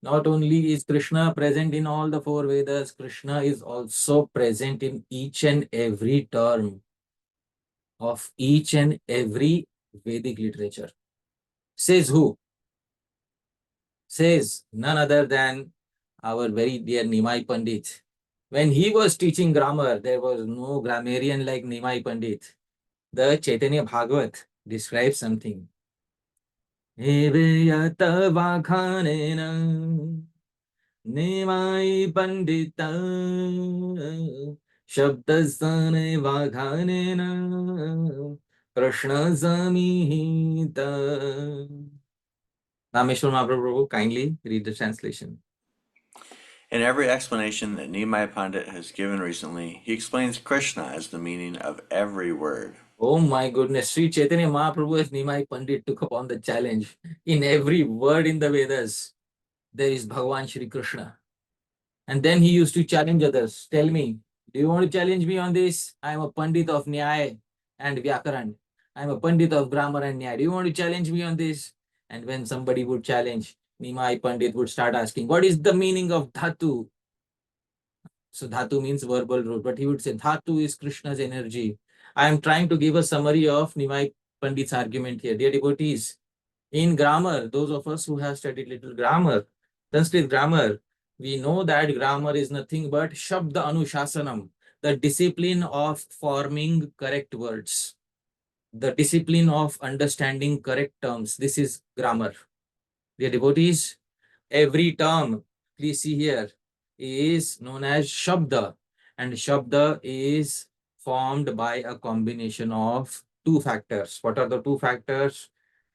A: not only is Krishna present in all the four Vedas, Krishna is also present in each and every term of each and every Vedic literature. Says who? Says none other than our very dear Nimai Pandit. When he was teaching grammar, there was no grammarian like Nimai Pandit. The Chaitanya Bhagavat describes something. Vidyā-vadhū-jīvanam Nimai Pandita Shabdasane Vaghanena Krishna Samhita. Dhāmeśvara Mahaprabhu, kindly read the translation.
B: In every explanation that Nimai Pandit has given recently, he explains Krishna as the meaning of every word.
A: Oh my goodness, Sri Chaitanya Mahaprabhu as Nimai Pandit took upon the challenge. In every word in the Vedas, there is Bhagavan Shri Krishna. And then he used to challenge others. Tell me, do you want to challenge me on this? I am a Pandit of Nyaya and Vyakaran. I am a Pandit of Grammar and Nyaya. Do you want to challenge me on this? And when somebody would challenge, Nimai Pandit would start asking, what is the meaning of Dhatu? So Dhatu means verbal root, but he would say Dhatu is Krishna's energy. I am trying to give a summary of Nimai Pandit's argument here. Dear devotees, in grammar, those of us who have studied little grammar, Sanskrit grammar, we know that grammar is nothing but Shabda Anushasanam, the discipline of forming correct words, the discipline of understanding correct terms. This is grammar. Dear devotees, every term, please see here, is known as Shabda, and Shabda is formed by a combination of two factors. What are the two factors?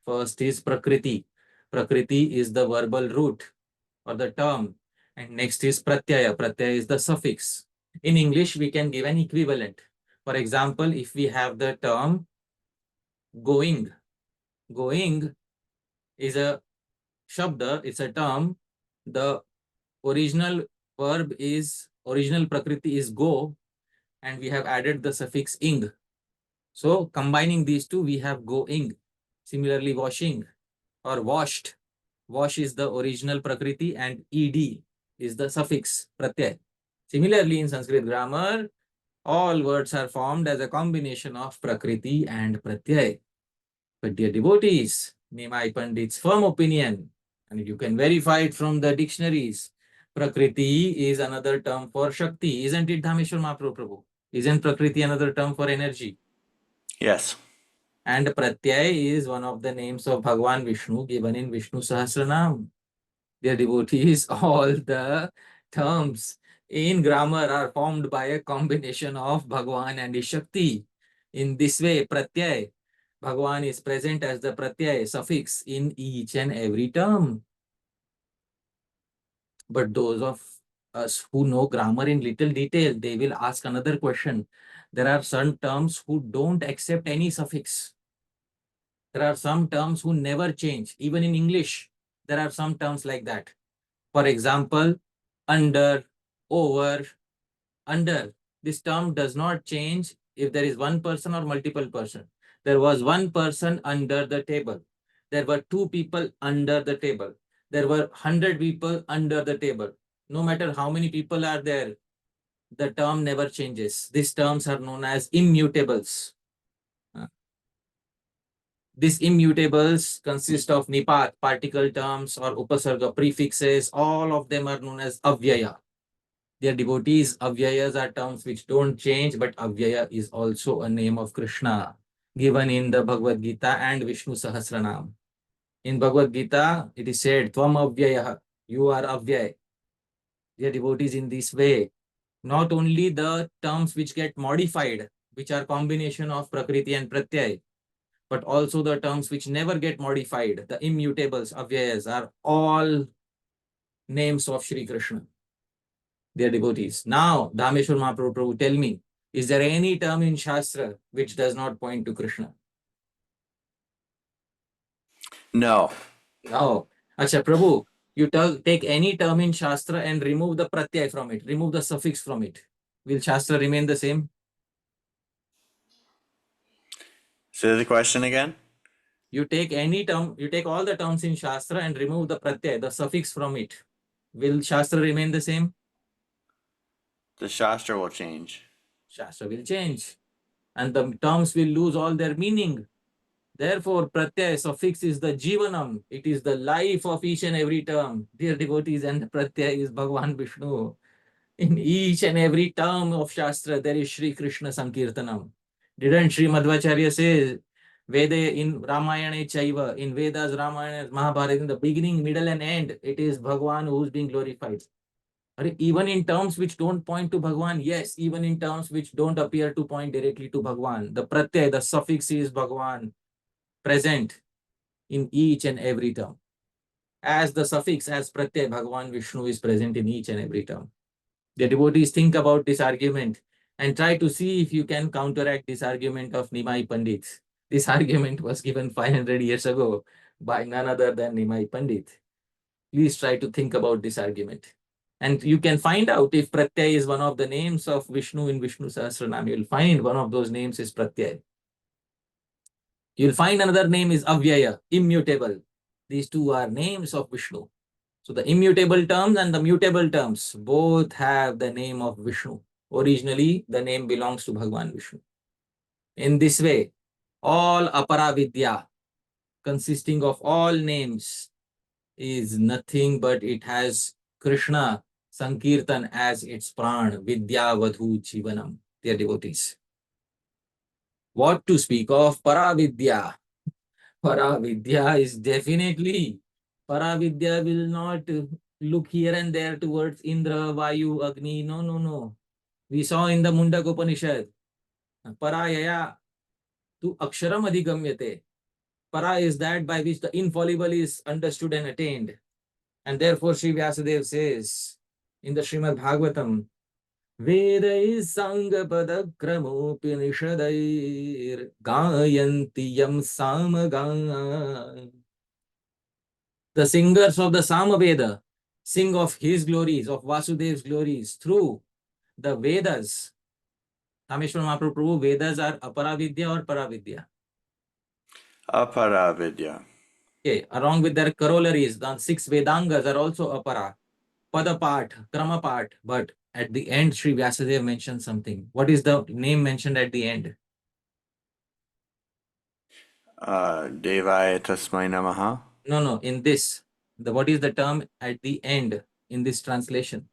A: First is Prakriti. Prakriti is the verbal root or the term, and next is Pratyaya. Pratyaya is the suffix. In English, we can give an equivalent. For example, if we have the term going, going is a Shabda, it's a term. The original original Prakriti is go, and we have added the suffix ing. So combining these two, we have going. Similarly, washing or washed. Wash is the original Prakriti and ed is the suffix pratyay. Similarly, in Sanskrit grammar, all words are formed as a combination of Prakriti and pratyay. But dear devotees, Nimai Pandit's firm opinion, and you can verify it from the dictionaries, Prakriti is another term for Shakti. Isn't it, Dhāmeśvara Mahaprabhu? Isn't Prakriti another term for energy?
B: Yes.
A: And Pratyay is one of the names of Bhagwan Vishnu given in Vishnu Sahasranam. Dear devotees, all the terms in grammar are formed by a combination of Bhagwan and his Shakti. In this way, Pratyay, Bhagwan is present as the Pratyay suffix in each and every term. But those of us who know grammar in little detail, they will ask another question. There are some terms who don't accept any suffix. There are some terms who never change. Even in English, there are some terms like that. For example, under, over, under. This term does not change if there is one person or multiple person. There was one person under the table. There were two people under the table. There were 100 people under the table. No matter how many people are there, the term never changes. These terms are known as immutables. These immutables consist of nipat, particle terms, or upasarga prefixes. All of them are known as avyaya. Dear devotees, avyayas are terms which don't change, but avyaya is also a name of Krishna given in the Bhagavad Gita and Vishnu Sahasranam. In Bhagavad Gita, it is said, Tvam avyaya, you are avyay. Dear devotees, in this way, not only the terms which get modified, which are combination of Prakriti and Pratyay, but also the terms which never get modified, the immutables, avyayas, are all names of Shri Krishna. Dear devotees, now Dhāmeśvara Mahaprabhu, tell me, is there any term in Shastra which does not point to Krishna?
B: No.
A: No. Acha, Prabhu, you take any term in Shastra and remove the pratyay from it, remove the suffix from it. Will Shastra remain the same?
B: Say the question again.
A: You take any term, you take all the terms in Shastra and remove the pratyay, the suffix from it. Will Shastra remain the same?
B: The Shastra will change.
A: Shastra will change. And the terms will lose all their meaning. Therefore, pratyay suffix is the jivanam. It is the life of each and every term. Dear devotees, and pratyay is Bhagwan Vishnu. In each and every term of Shastra, there is Shri Krishna Sankirtanam. Didn't Sri Madhvacharya say, Veda in Ramayana Chaiva, in Vedas, Ramayana, Mahabharata, in the beginning, middle, and end, it is Bhagwan who is being glorified. Even in terms which don't point to Bhagwan, yes, even in terms which don't appear to point directly to Bhagwan, the pratyay, the suffix is Bhagwan present in each and every term. As the suffix, as pratyay, Bhagwan Vishnu is present in each and every term. The devotees, think about this argument and try to see if you can counteract this argument of Nimai Pandit. This argument was given 500 years ago by none other than Nimai Pandit. Please try to think about this argument. And you can find out if Pratyay is one of the names of Vishnu in Vishnu Sahasranam. You'll find one of those names is Pratyay. You'll find another name is Avyaya, immutable. These two are names of Vishnu. So the immutable terms and the mutable terms both have the name of Vishnu. Originally, the name belongs to Bhagwan Vishnu. In this way, all apara vidya, consisting of all names, is nothing but it has Krishna Sankirtan as its pran, vidyā-vadhū-jīvanam, dear devotees. What to speak of Paravidya? Paravidya is definitely, Paravidya will not look here and there towards Indra, Vayu, Agni. No, no, no. We saw in the Mundak Upanishad, Parayaya tu aksharam adhigamyate. Para is that by which the infallible is understood and attained. And therefore, Sri Vyasadeva says in the Srimad Bhagavatam, Vedai Sangapadakramopanishadair Gayanti Yam Samaga. The singers of the Samaveda sing of his glories, of Vasudev's glories through the Vedas. Dhāmeśvara Mahāprabhu, Vedas are Aparavidya or Paravidya?
B: Aparavidya.
A: Okay, along with their corollaries, the 6 Vedangas are also Apara. Padapat, Kramapat, but at the end, Sri Vyasadeva mentioned something. What is the name mentioned at the end?
B: Devaya Tasmai Namaha.
A: No, no, in this, what is the term at the end in this translation?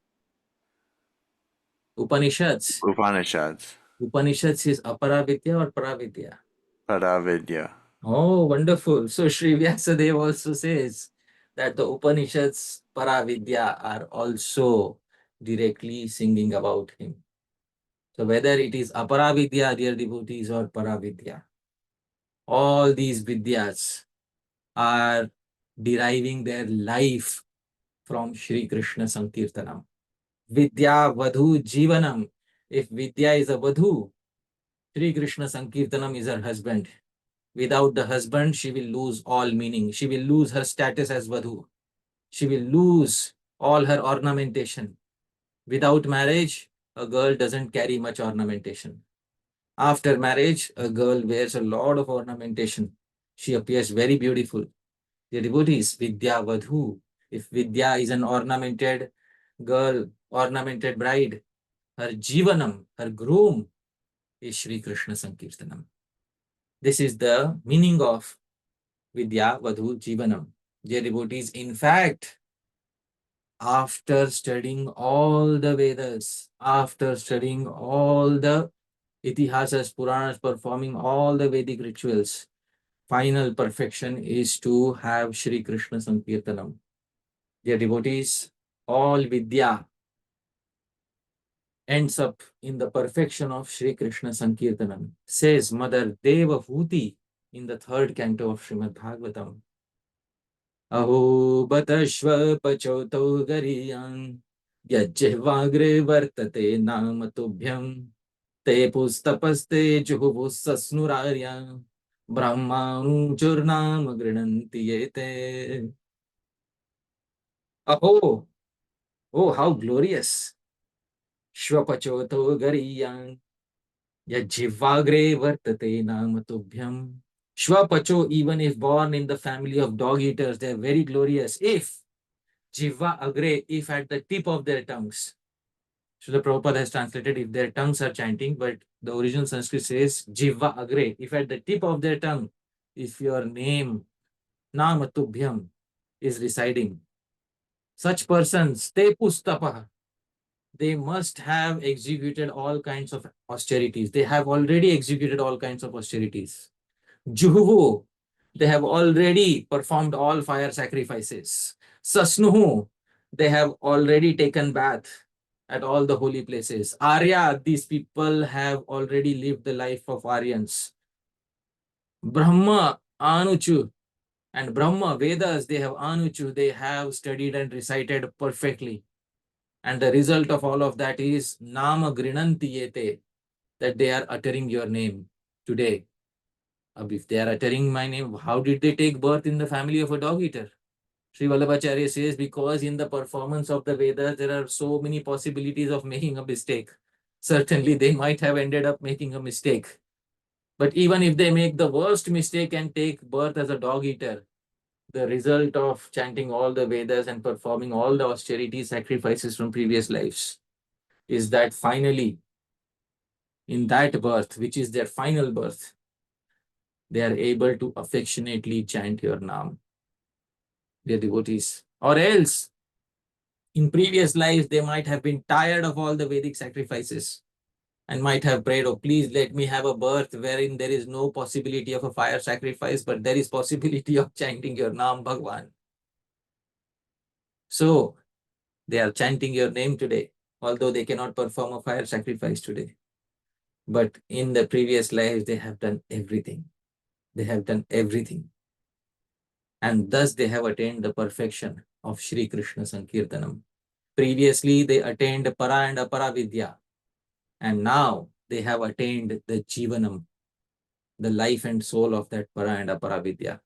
A: Upanishads.
B: Upanishads.
A: Upanishads is Aparavidya or Paravidya?
B: Paravidya.
A: Oh, wonderful. So Sri Vyasadeva also says that the Upanishads, Paravidya, are also directly singing about him. So whether it is Aparavidya, dear devotees, or Paravidya, all these vidyas are deriving their life from Shri Krishna Sankirtanam. Vidya-vadhū-jīvanam. If Vidya is a Vadhu, Shri Krishna Sankirtanam is her husband. Without the husband, she will lose all meaning. She will lose her status as Vadhu. She will lose all her ornamentation. Without marriage, a girl doesn't carry much ornamentation. After marriage, a girl wears a lot of ornamentation. She appears very beautiful. The devotees, vidya-vadhu. If Vidya is an ornamented girl, ornamented bride, her jivanam, her groom, is Shri Krishna Sankirtanam. This is the meaning of vidya-vadhu-jivanam. Dear devotees, in fact, after studying all the Vedas, after studying all the Itihasas, Puranas, performing all the Vedic rituals, final perfection is to have Shri Krishna Sankirtanam. Dear devotees, all Vidya ends up in the perfection of Shri Krishna Sankirtanam, says Mother Devahuti in the 3rd canto of Srimad Bhagavatam. Aho batashva pachauto gariyan yajjhvagre vartate namatubhyam te pustapaste juhuvusasnurarya brahmanujurnam grinanti yete. Aho, oh, how glorious! Shvapachoto gariyan yajjhvagre vartate namatubhyam. Shvapacho, even if born in the family of dog eaters, they are very glorious. If Jiva agre, if at the tip of their tongues. Srila Prabhupada has translated if their tongues are chanting, but the original Sanskrit says Jiva agre, if at the tip of their tongue, if your name, Namatubhyam, is residing. Such persons, te pustapa, they must have executed all kinds of austerities. They have already executed all kinds of austerities. Juhuvu, they have already performed all fire sacrifices. Sasnuhu, they have already taken bath at all the holy places. Arya, these people have already lived the life of Aryans. Brahma, Anuchu, and Brahma, Vedas, they have Anuchu, they have studied and recited perfectly. And the result of all of that is Nama Grinanti Yete, that they are uttering your name today. If they are uttering my name, how did they take birth in the family of a dog eater? Sri Vallabhacharya says, because in the performance of the Vedas, there are so many possibilities of making a mistake. Certainly, they might have ended up making a mistake. But even if they make the worst mistake and take birth as a dog eater, the result of chanting all the Vedas and performing all the austerity sacrifices from previous lives is that finally, in that birth, which is their final birth, they are able to affectionately chant your name, dear devotees. Or else, in previous lives, they might have been tired of all the Vedic sacrifices and might have prayed, oh, please let me have a birth wherein there is no possibility of a fire sacrifice, but there is possibility of chanting your name, Bhagwan. So, they are chanting your name today, although they cannot perform a fire sacrifice today. But in the previous lives, they have done everything. They have done everything. And thus they have attained the perfection of Shri Krishna Sankirtanam. Previously, they attained para and apara vidya. And now they have attained the jivanam, the life and soul of that para and apara vidya.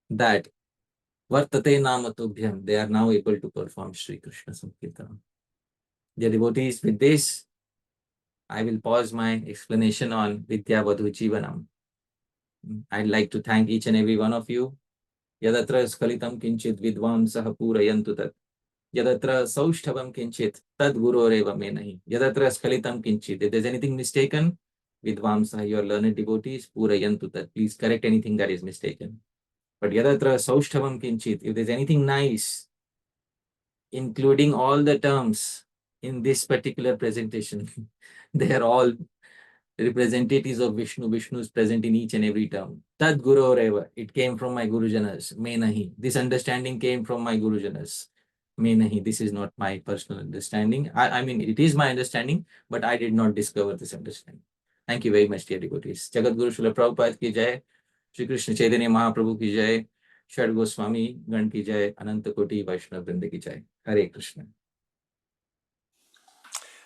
A: That vartate namatubhyam, they are now able to perform Shri Krishna Sankirtanam. Dear devotees, with this, I will pause my explanation on vidya-vadhu-jivanam. I'd like to thank each and every one of you. Yadatra skalitam kinchit vidvansah purayantu tat. Yadatra saushthavam kinchit tad guroreva me nahi. Yadatra skalitam kinchit. If there's anything mistaken, vidvamsah, your learned devotees, purayantu tat. Please correct anything that is mistaken. But yadatra saushthavam kinchit. If there's anything nice, including all the terms in this particular presentation, they are all representatives of Vishnu. Vishnu is present in each and every term. Tad Guru Reva. It came from my Gurujanas. Me nahi. This understanding came from my Gurujanas. Me nahi. This is not my personal understanding. I mean, it is my understanding, but I did not discover this understanding. Thank you very much, dear devotees. Jagat Guru Srila Prabhupada ki jai. Shri Krishna Chaitanya Mahāprabhu ki jai. Shad Goswami Gan ki jai. Ananta Koti Vaishnava Vrinda ki jai. Hare Krishna.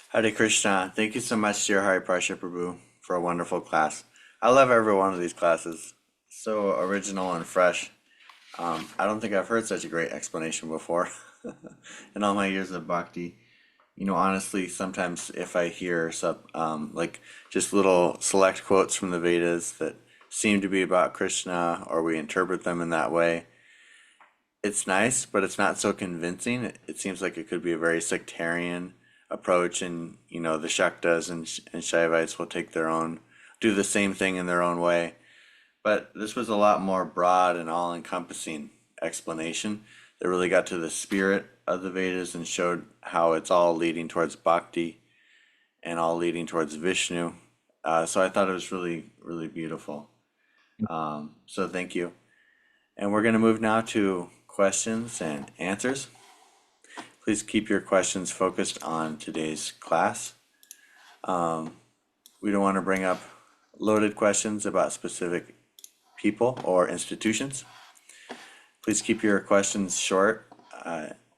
B: Hare Krishna. Thank you so much, dear Hari Prabhu Prabhu, for a wonderful class. I love every one of these classes. So original and fresh. I don't think I've heard such a great explanation before in all my years of bhakti. You know, honestly, sometimes if I hear like just little select quotes from the Vedas that seem to be about Krishna, or we interpret them in that way, it's nice, but it's not so convincing. It seems like it could be a very sectarian approach, and you know, the Shaktas and Shaivites will do the same thing in their own way. But this was a lot more broad and all-encompassing explanation that really got to the spirit of the Vedas and showed how it's all leading towards bhakti and all leading towards Vishnu. So I thought it was really, really beautiful. So thank you. And we're going to move now to questions and answers. Please keep your questions focused on today's class. We don't want to bring up loaded questions about specific people or institutions. Please keep your questions short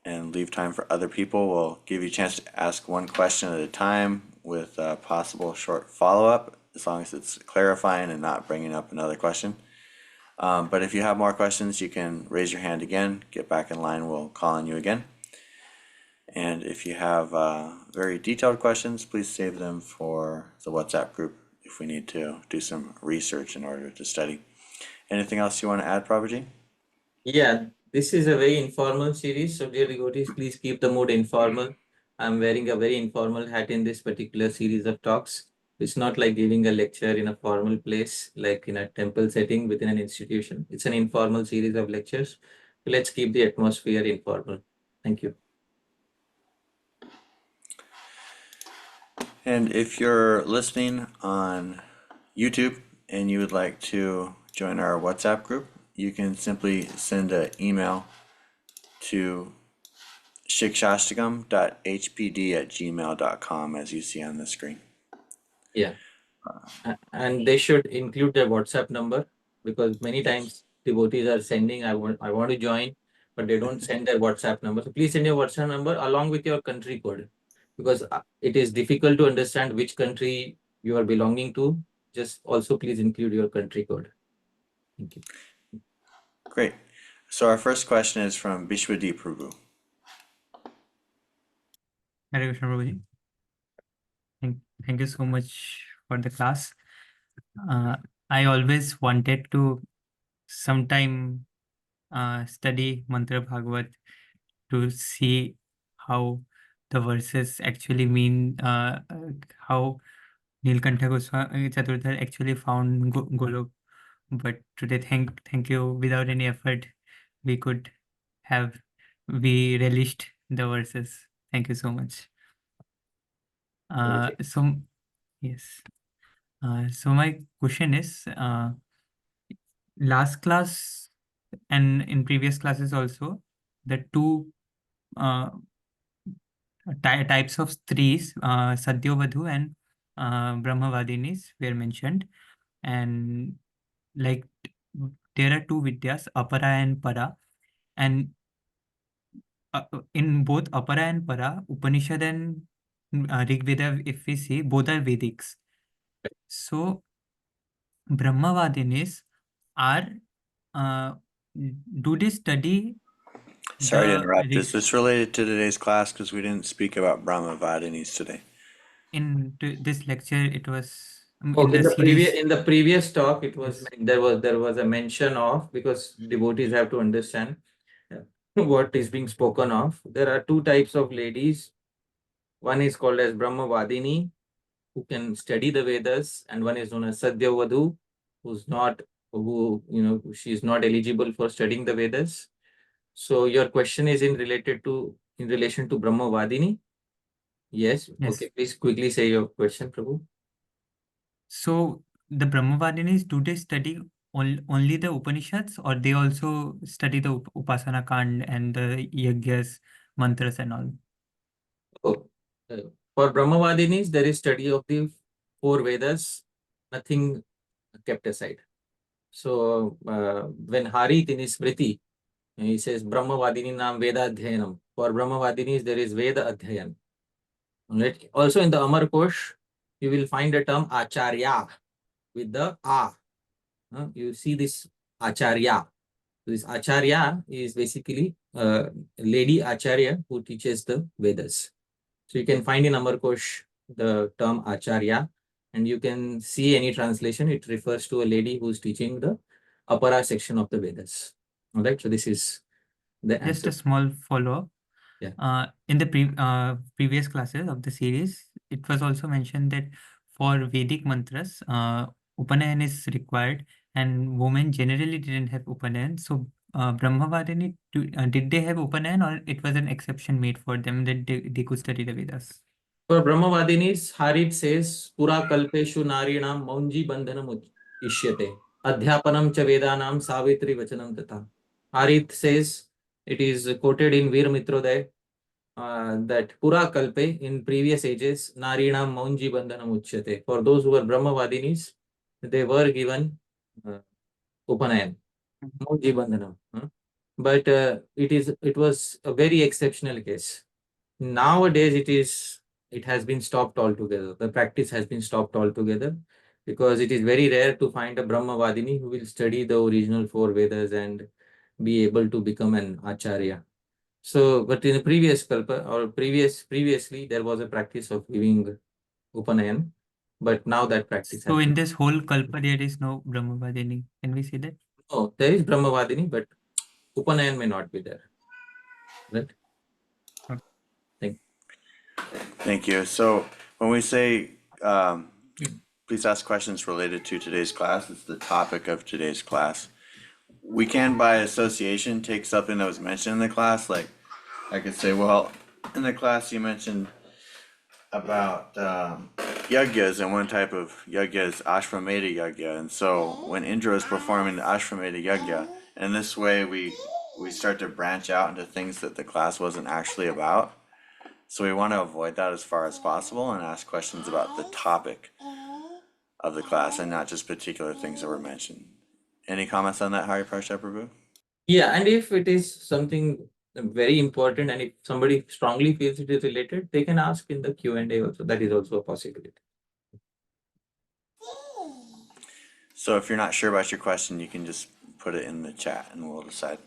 B: and leave time for other people. We'll give you a chance to ask one question at a time with a possible short follow-up, as long as it's clarifying and not bringing up another question. But if you have more questions, you can raise your hand again, get back in line, we'll call on you again. And if you have very detailed questions, please save them for the WhatsApp group if we need to do some research in order to study. Anything else you want to add, Prabhuji?
A: Yeah, this is a very informal series. So, dear devotees, please keep the mood informal. I'm wearing a very informal hat in this particular series of talks. It's not like giving a lecture in a formal place, like in a temple setting within an institution. It's an informal series of lectures. Let's keep the atmosphere informal. Thank you.
B: And if you're listening on YouTube and you would like to join our WhatsApp group, you can simply send an email to Siksastakam.hpd@gmail.com, as you see on the screen.
A: Yeah. And they should include their WhatsApp number, because many times devotees are sending, I want to join, but they don't send their WhatsApp number. So please send your WhatsApp number along with your country code, because it is difficult to understand which country you are belonging to. Just also please include your country code. Thank you.
B: Great. So our first question is from Bishwadi Prabhu.
C: Hare Krishna Prabhuji. Thank you so much for the class. I always wanted to sometime study Mantra Bhagavat to see how the verses actually mean, how Nilkantha Goswami Chaturdhar actually found Golok, but today thank you, without any effort we relished the verses. Thank you so much. Yes. So my question is, last class and in previous classes also, the two types of Stris, Satyavadhu and Brahmavadinis were mentioned, and like there are two vidyas, Apara and Para, and in both Apara and Para, Upanishad and Rig Veda, if we see, both are Vedics. So Brahmavadinis are, do they study
B: Sorry to
C: the
B: interrupt. Is this related to today's class? Because we didn't speak about Brahmavadinis today.
C: in this lecture? It was
A: Oh,
C: in the series.
A: in the previous talk, it was
C: Yes.
A: there was a mention of, because devotees have to understand what is being spoken of. There are two types of ladies. One is called as Brahmavadini, who can study the Vedas, and one is known as Satyavadhu, who's not, she is not eligible for studying the Vedas. So your question is in relation to Brahmavadini? Yes.
C: Yes.
A: Okay, please quickly say your question, Prabhu.
C: So the Brahmavadinis, do they study only the Upanishads, or they also study the Upasana Kand and the Yagyas, mantras and all?
A: Oh, for Brahmavadinis, there is study of the four Vedas, nothing kept aside. So when Harith in his Smriti, he says Brahmavadini nam Veda Adhyayanam. For Brahmavadinis, there is Veda Adhyayan. Right? Also in the Amar Kosh, you will find a term Acharya with the A. You see this Acharya. This Acharya is basically a lady Acharya who teaches the Vedas. So you can find in Amar Kosh the term Acharya, and you can see any translation. It refers to a lady who's teaching the Apara section of the Vedas. All right. So this is the
C: Just
A: answer.
C: a small follow-up.
A: Yeah.
C: In the previous classes of the series, it was also mentioned that for Vedic mantras, Upanayan is required, and women generally didn't have Upanayan. So Brahmavadini, did they have Upanayan, or it was an exception made for them that they could study the Vedas?
A: For Brahmavadinis, Harith says, Pura kalpeshu narinam maunji bandhanam ishyate. Adhyapanam cha vedanam savitri vachanam tata. Harith says, it is quoted in Veer Mitrodaya, that Pura kalpe, in previous ages, narinam maunji bandhanam uchyate. For those who were Brahmavadinis, they were given Upanayan, maunji bandhanam. But it was a very exceptional case. Nowadays, it has been stopped altogether. The practice has been stopped altogether, because it is very rare to find a Brahmavadini who will study the original four Vedas and be able to become an Acharya. So, but in the previous kalpa or previously, there was a practice of giving Upanayan, but now that practice has
C: So in
A: been.
C: this whole kalpa, there is no Brahmavadini. Can we say that?
A: Oh, there is Brahmavadini, but Upanayan may not be there. Right?
B: Thank you. So when we say please ask questions related to today's class, it's the topic of today's class. We can, by association, take something that was mentioned in the class. Like I could say, well, in the class you mentioned about yagyas, and one type of yagya is ashvamedha yagya. And so when Indra is performing the ashvamedha yagya, and this way we start to branch out into things that the class wasn't actually about. So we want to avoid that as far as possible and ask questions about the topic of the class and not just particular things that were mentioned. Any comments on that, Hari Prabhu?
A: Yeah, and if it is something very important, and if somebody strongly feels it is related, they can ask in the Q&A also. That is also a possibility.
B: So if you're not sure about your question, you can just put it in the chat and we'll decide.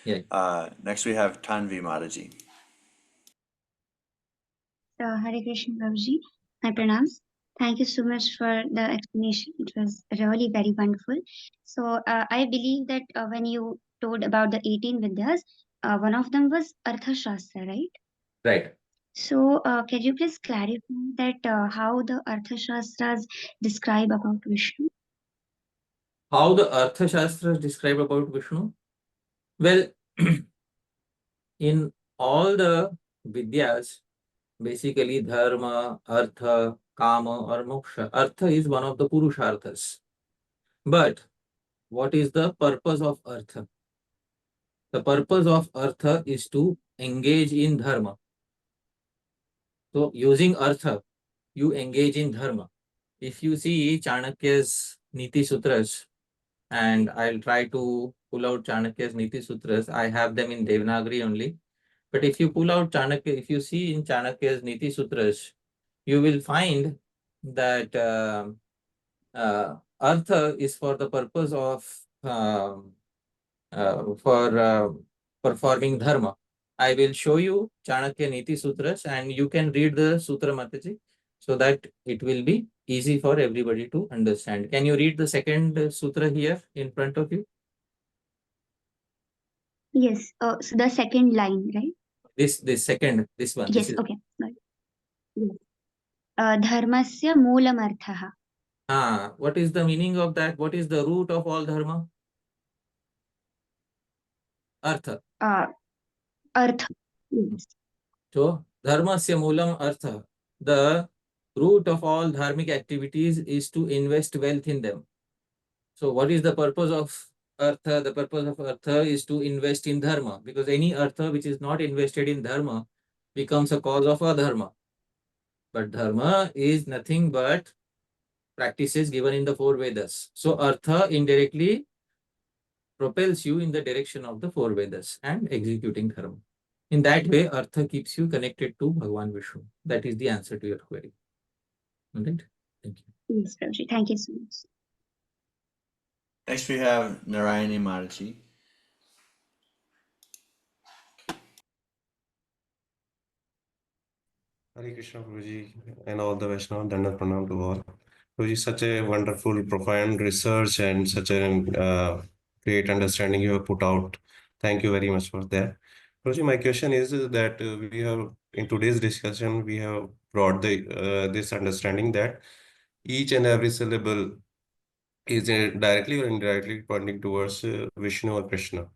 A: Yeah.
B: Next we have Tanvi Mataji.
D: Hare Krishna Prabhuji, my pranams. Thank you so much for the explanation. It was really very wonderful. So I believe that when you told about the 18 vidyas, one of them was Artha Shastra, right?
A: Right.
D: So, can you please clarify that how the Arthashastras describe about Vishnu?
A: How the Arthashastras describe about Vishnu? Well, in all the Vidyas, basically Dharma, Artha, Kama or Moksha. Artha is one of the Purusharthas. But what is the purpose of Artha? The purpose of Artha is to engage in Dharma. So using Artha, you engage in Dharma. If you see Chanakya's Niti Sutras, and I'll try to pull out Chanakya's Niti Sutras, I have them in Devanagari only. But if you pull out Chanakya, if you see in Chanakya's Niti Sutras, you will find that Artha is for the purpose of for performing dharma. I will show you Chanakya Niti Sutras and you can read the Sutra Mataji so that it will be easy for everybody to understand. Can you read the second sutra here in front of you?
D: Yes. So the second line, right?
A: This second, this one.
D: Yes.
A: This is
D: Okay. Got it. Yes. Dharmasya moolam
A: what is the meaning of that? What is the root of all dharma? Artha.
D: Artha. Yes.
A: So, dharmasya moolam artha. The root of all dharmic activities is to invest wealth in them. So, what is the purpose of artha? The purpose of artha is to invest in dharma, because any artha which is not invested in dharma becomes a cause of adharma. But dharma is nothing but practices given in the four Vedas. So, artha indirectly propels you in the direction of the four Vedas and executing dharma. In that way, Artha keeps you connected to Bhagavan Vishnu. That is the answer to your query. All right? Thank you.
D: Yes, Prabhuji. Thank you so much.
B: Next we have Narayani Mataji.
E: Hare Krishna, Guruji, and all the Vaishnava, Dandavat Pranam to all. Guruji, such a wonderful, profound research and such a great understanding you have put out. Thank you very much for that. Guruji, my question is that we have, in today's discussion, we have brought this understanding that each and every syllable is directly or indirectly pointing towards Vishnu or Krishna.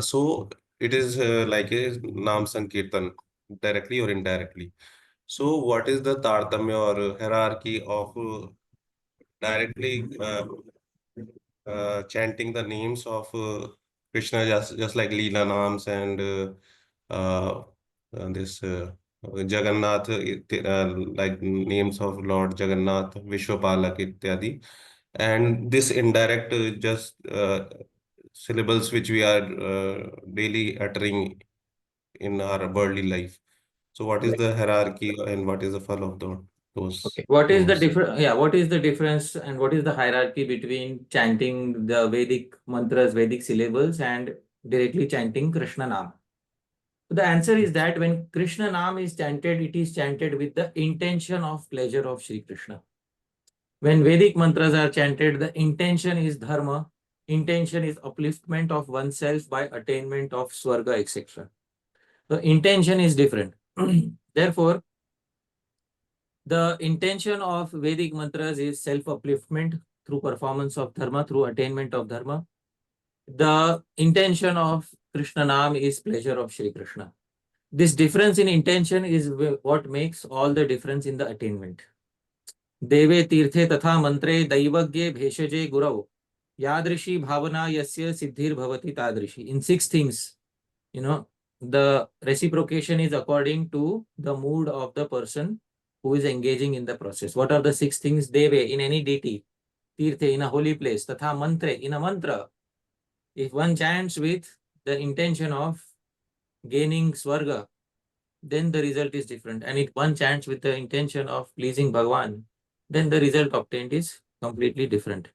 E: So it is like a Nam Sankirtan, directly or indirectly. So, what is the Tartamya or hierarchy of directly chanting the names of Krishna, just like Leela Nams and this Jagannath, like names of Lord Jagannath, Vishwapalak, ityadi, and this indirect just syllables which we are daily uttering in our worldly life. So what is
A: Right.
E: the hierarchy and what is the fall of those
A: Okay. What is the
E: names?
A: difference? Yeah, what is the difference and what is the hierarchy between chanting the Vedic mantras, Vedic syllables, and directly chanting Krishna Nam? The answer is that when Krishna Nam is chanted, it is chanted with the intention of pleasure of Shri Krishna. When Vedic mantras are chanted, the intention is dharma, intention is upliftment of oneself by attainment of swarga, etc. The intention is different. Therefore, the intention of Vedic mantras is self-upliftment through performance of dharma, through attainment of dharma. The intention of Krishna Nam is pleasure of Shri Krishna. This difference in intention is what makes all the difference in the attainment. देवे तीर्थे तथा मंत्रे दैवज्ञे भेषजे गुरौ यादृशी भावना यस्य सिद्धिर्भवति तादृशी. In six things, the reciprocation is according to the mood of the person who is engaging in the process. What are the six things? Deve, in any deity; tirthe, in a holy place; tatha mantre, in a mantra. If one chants with the intention of gaining swarga, then the result is different. And if one chants with the intention of pleasing Bhagwan, then the result obtained is completely different.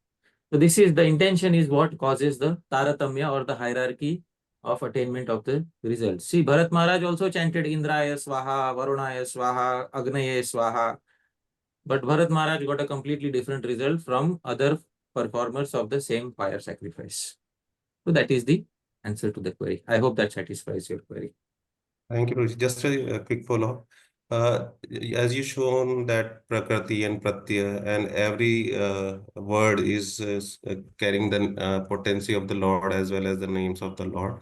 A: So this is the intention is what causes the taratamya or the hierarchy of attainment of the results. See, Bharat Maharaj also chanted Indraya Swaha, Varunaya Swaha, Agnaye Swaha. But Bharat Maharaj got a completely different result from other performers of the same fire sacrifice. So that is the answer to the query. I hope that satisfies your query.
E: Thank you, Prabhuji. Just a quick follow-up. As you shown that Prakriti and Pratyaya and every word is carrying the potency of the Lord as well as the names of the Lord.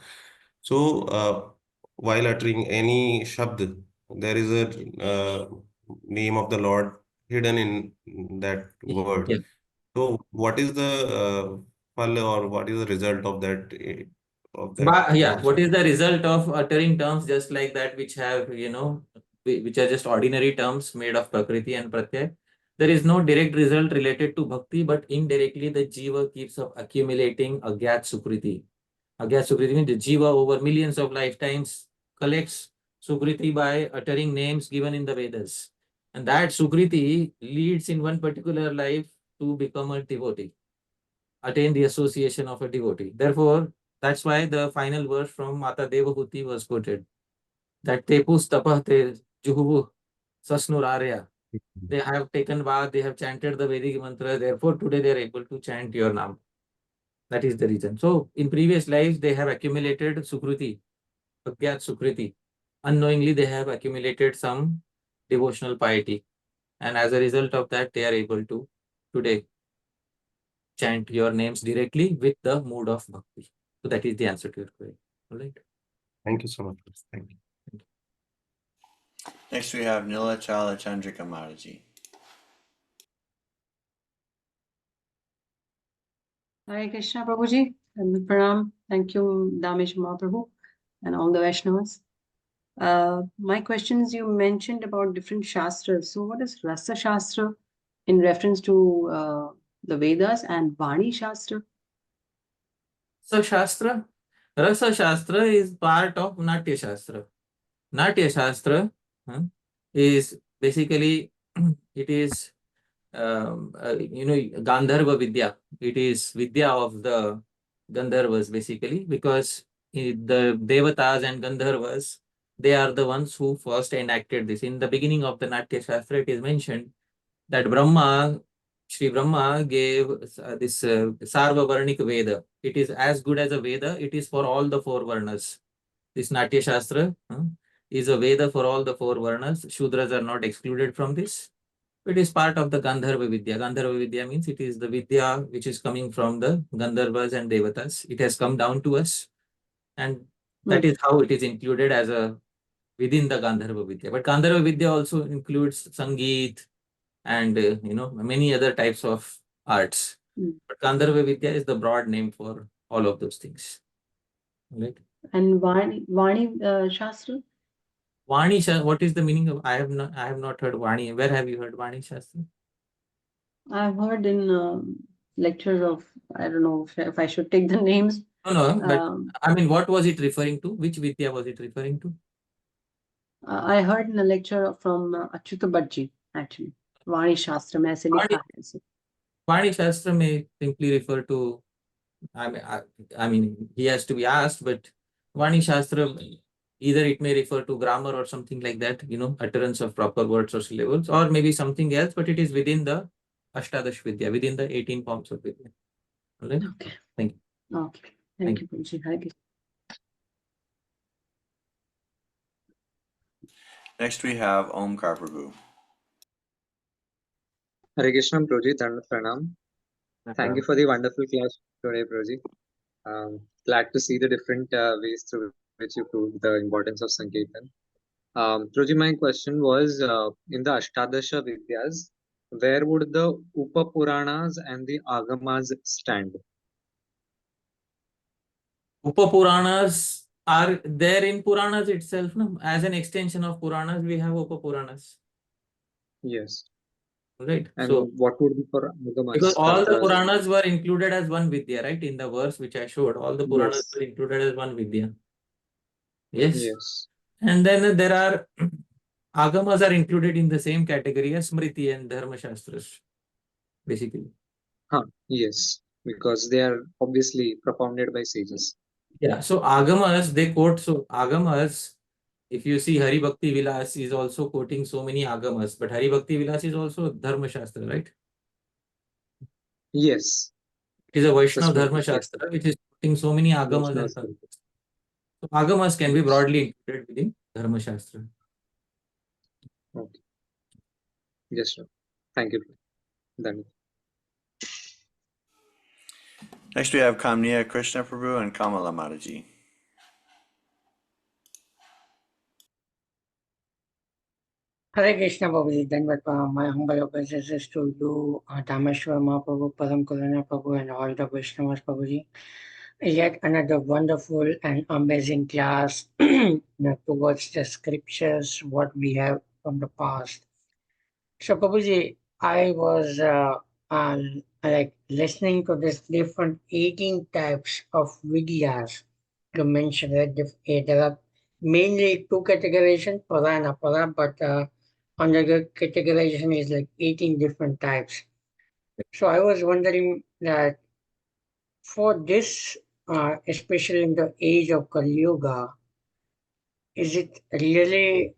E: So while uttering any shabd, there is a name of the Lord hidden in that word.
A: Yeah.
E: So what is the phal or what is the result of that
A: Yeah, what
E: shabd?
A: is the result of uttering terms just like that, which have, which are just ordinary terms made of Prakriti and Pratyay? There is no direct result related to bhakti, but indirectly the jiva keeps up accumulating agyat sukriti. Agyat sukriti means the jiva over millions of lifetimes collects sukriti by uttering names given in the Vedas. And that sukriti leads in one particular life to become a devotee, attain the association of a devotee. Therefore, that's why the final verse from Mata Devahuti was quoted. That tepus tapah te juhuvu sasnurarya. They have taken bath, they have chanted the Vedic mantra, therefore today they are able to chant your name. That is the reason. So in previous lives, they have accumulated sukruti, agyat sukriti. Unknowingly, they have accumulated some devotional piety. And as a result of that, they are able to today chant your names directly with the mood of bhakti. So that is the answer to your query. All right.
E: Thank you so much. Thank you.
B: Next we have Nilachala Chandrika Mataji.
F: Hare Krishna Prabhuji, and Pranam. Thank you, Dhāmeśvara Prabhu, and all the Vaishnavas. My question is, you mentioned about different shastras. So what is Rasa Shastra in reference to the Vedas and Vani Shastra?
A: So Shastra, Rasa Shastra is part of Natya Shastra. Natya Shastra is basically, it is, Gandharva Vidya. It is Vidya of the Gandharvas basically, because the Devatas and Gandharvas, they are the ones who first enacted this. In the beginning of the Natya Shastra, it is mentioned that Shri Brahma gave this Sarva Varnik Veda. It is as good as a Veda. It is for all the four Varnas. This Natya Shastra is a Veda for all the four Varnas. Shudras are not excluded from this. It is part of the Gandharva Vidya. Gandharva Vidya means it is the Vidya which is coming from the Gandharvas and Devatas. It has come down to us. And that is how it is included as a within the Gandharva Vidya. But Gandharva Vidya also includes Sangeet and many other types of arts. But Gandharva Vidya is the broad name for all of those things. Right?
F: And Vani Shastra?
A: Vani, what is the meaning of? I have not heard Vani. Where have you heard Vani Shastra?
F: I've heard in lectures of, I don't know if I should take the names.
A: No, but I mean, what was it referring to? Which Vidya was it referring to?
F: I heard in a lecture from Achyuta Bhattji, actually. Vani Shastra mein aise likha hai.
A: Vani Shastra may simply refer to, I mean, he has to be asked, but Vani Shastra, either it may refer to grammar or something like that, utterance of proper words or syllables, or maybe something else, but it is within the Ashtadash Vidya, within the 18 forms of Vidya. All right?
F: Okay.
A: Thank you.
F: Okay. Thank you, Prabhuji. Hare Krishna.
B: Next we have Omkar Prabhu.
G: Hare Krishna, Prabhuji, Dhanvat Pranam. Thank you for the wonderful class today, Prabhuji. Glad to see the different ways through which you proved the importance of Sankirtan. Prabhuji, my question was, in the Ashtadasha Vidyas, where would the Upapuranas and the Agamas stand?
A: Upapuranas are there in Puranas itself. No? As an extension of Puranas, we have Upapuranas.
G: Yes.
A: Right.
G: And
A: so,
G: what would be for Agamas?
A: Because all the Puranas were included as one Vidya, right? In the verse which I showed, all the Puranas were included as one Vidya. Yes.
G: Yes.
A: And then there are Agamas are included in the same category as Smriti and Dharma Shastras, basically.
G: Yes, because they are obviously propounded by sages.
A: Yeah, so Agamas, they quote, so Agamas, if you see Hari Bhakti Vilas is also quoting so many Agamas, but Hari Bhakti Vilas is also Dharma Shastra, right?
G: Yes.
A: It is a Vaishnava Dharma Shastra, which is quoting so many Agamas and Sanskrit. So Agamas can be broadly included within Dharma Shastra.
G: Okay. Yes, sir. Thank you. Done.
B: Next, we have Kamniya Krishna Prabhu and Kamala Mataji.
H: Hare Krishna Prabhuji, then my humble obeisances to you, Dhāmeśvara Mahāprabhu, Param Karuna Prabhu, and all the Vaishnavas Prabhuji. Yet another wonderful and amazing class towards the scriptures, what we have from the past. So Prabhuji, I was like listening to this different 18 types of vidyas. You mentioned that there are mainly two categorization, para and apara, but under categorization is like 18 different types. So I was wondering that for this, especially in the age of Kali Yuga, is it really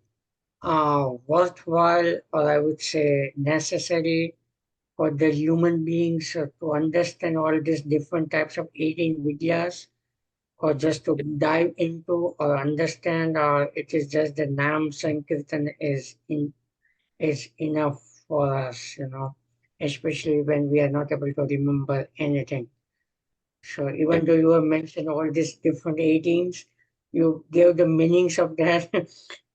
H: worthwhile, or I would say necessary, for the human beings to understand all these different types of 18 vidyas, or just to dive into or understand, or it is just the Nam Sankirtan is enough for us, especially when we are not able to remember anything. So even though you have mentioned all these different 18s, you gave the meanings of that.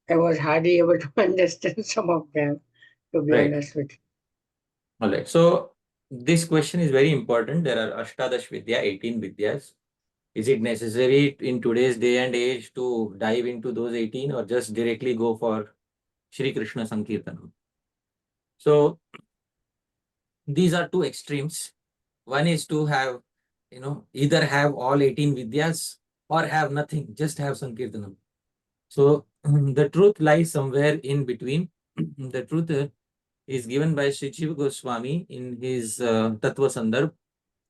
H: I was hardly able to understand some of them, to be honest with you.
A: All right. So this question is very important. There are Ashtadash Vidya, 18 Vidyas. Is it necessary in today's day and age to dive into those 18 or just directly go for Shri Krishna Sankirtanam? So these are two extremes. One is to have, either have all 18 Vidyas or have nothing, just have Sankirtanam. So the truth lies somewhere in between. The truth is given by Sri Jiva Goswami in his Tattva Sandarbh.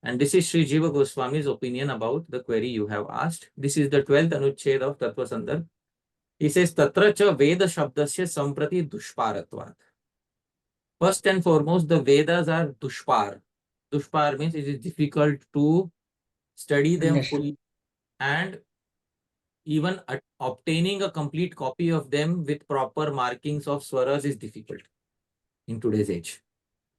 A: And this is Sri Jiva Goswami's opinion about the query you have asked. This is the 12th Anuchhed of Tattva Sandarbh. He says, Tatra cha Veda Shabdasya Samprati Dushparatvat. First and foremost, the Vedas are Dushpar. Dushpar means it is difficult to study them fully, and even obtaining a complete copy of them with proper markings of swaras is difficult in today's age.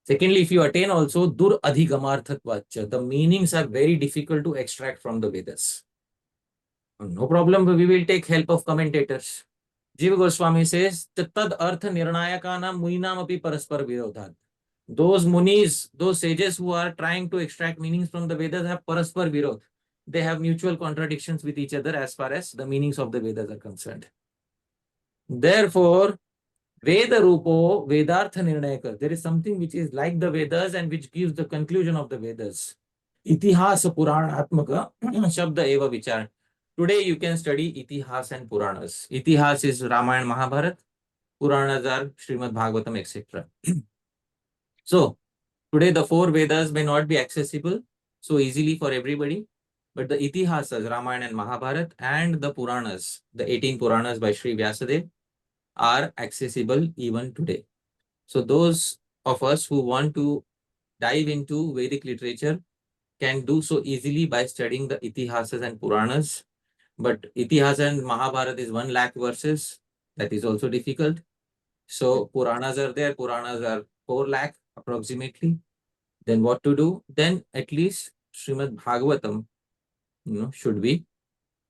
A: Secondly, if you attain also dur adhigamarthatvacha, the meanings are very difficult to extract from the Vedas. No problem, we will take help of commentators. Jiva Goswami says, tad artha nirnayakanam muinam api paraspar virodhat. Those munis, those sages who are trying to extract meanings from the Vedas have paraspar virod. They have mutual contradictions with each other as far as the meanings of the Vedas are concerned. Therefore, Veda Rupo Vedartha Nirnayaka. There is something which is like the Vedas and which gives the conclusion of the Vedas. Itihasa Purana Atmaka Shabda Eva Vichar. Today you can study Itihas and Puranas. Itihas is Ramayana Mahabharat. Puranas are Srimad Bhagavatam, etc. So, today the four Vedas may not be accessible so easily for everybody, but the Itihasas, Ramayana and Mahabharat, and the Puranas, the 18 Puranas by Sri Vyasadeva, are accessible even today. So those of us who want to dive into Vedic literature can do so easily by studying the Itihasas and Puranas. But Itihasa and Mahabharata is 1 lakh verses. That is also difficult. So Puranas are there. Puranas are 4 lakh approximately. Then what to do? Then at least Srimad Bhagavatam, should be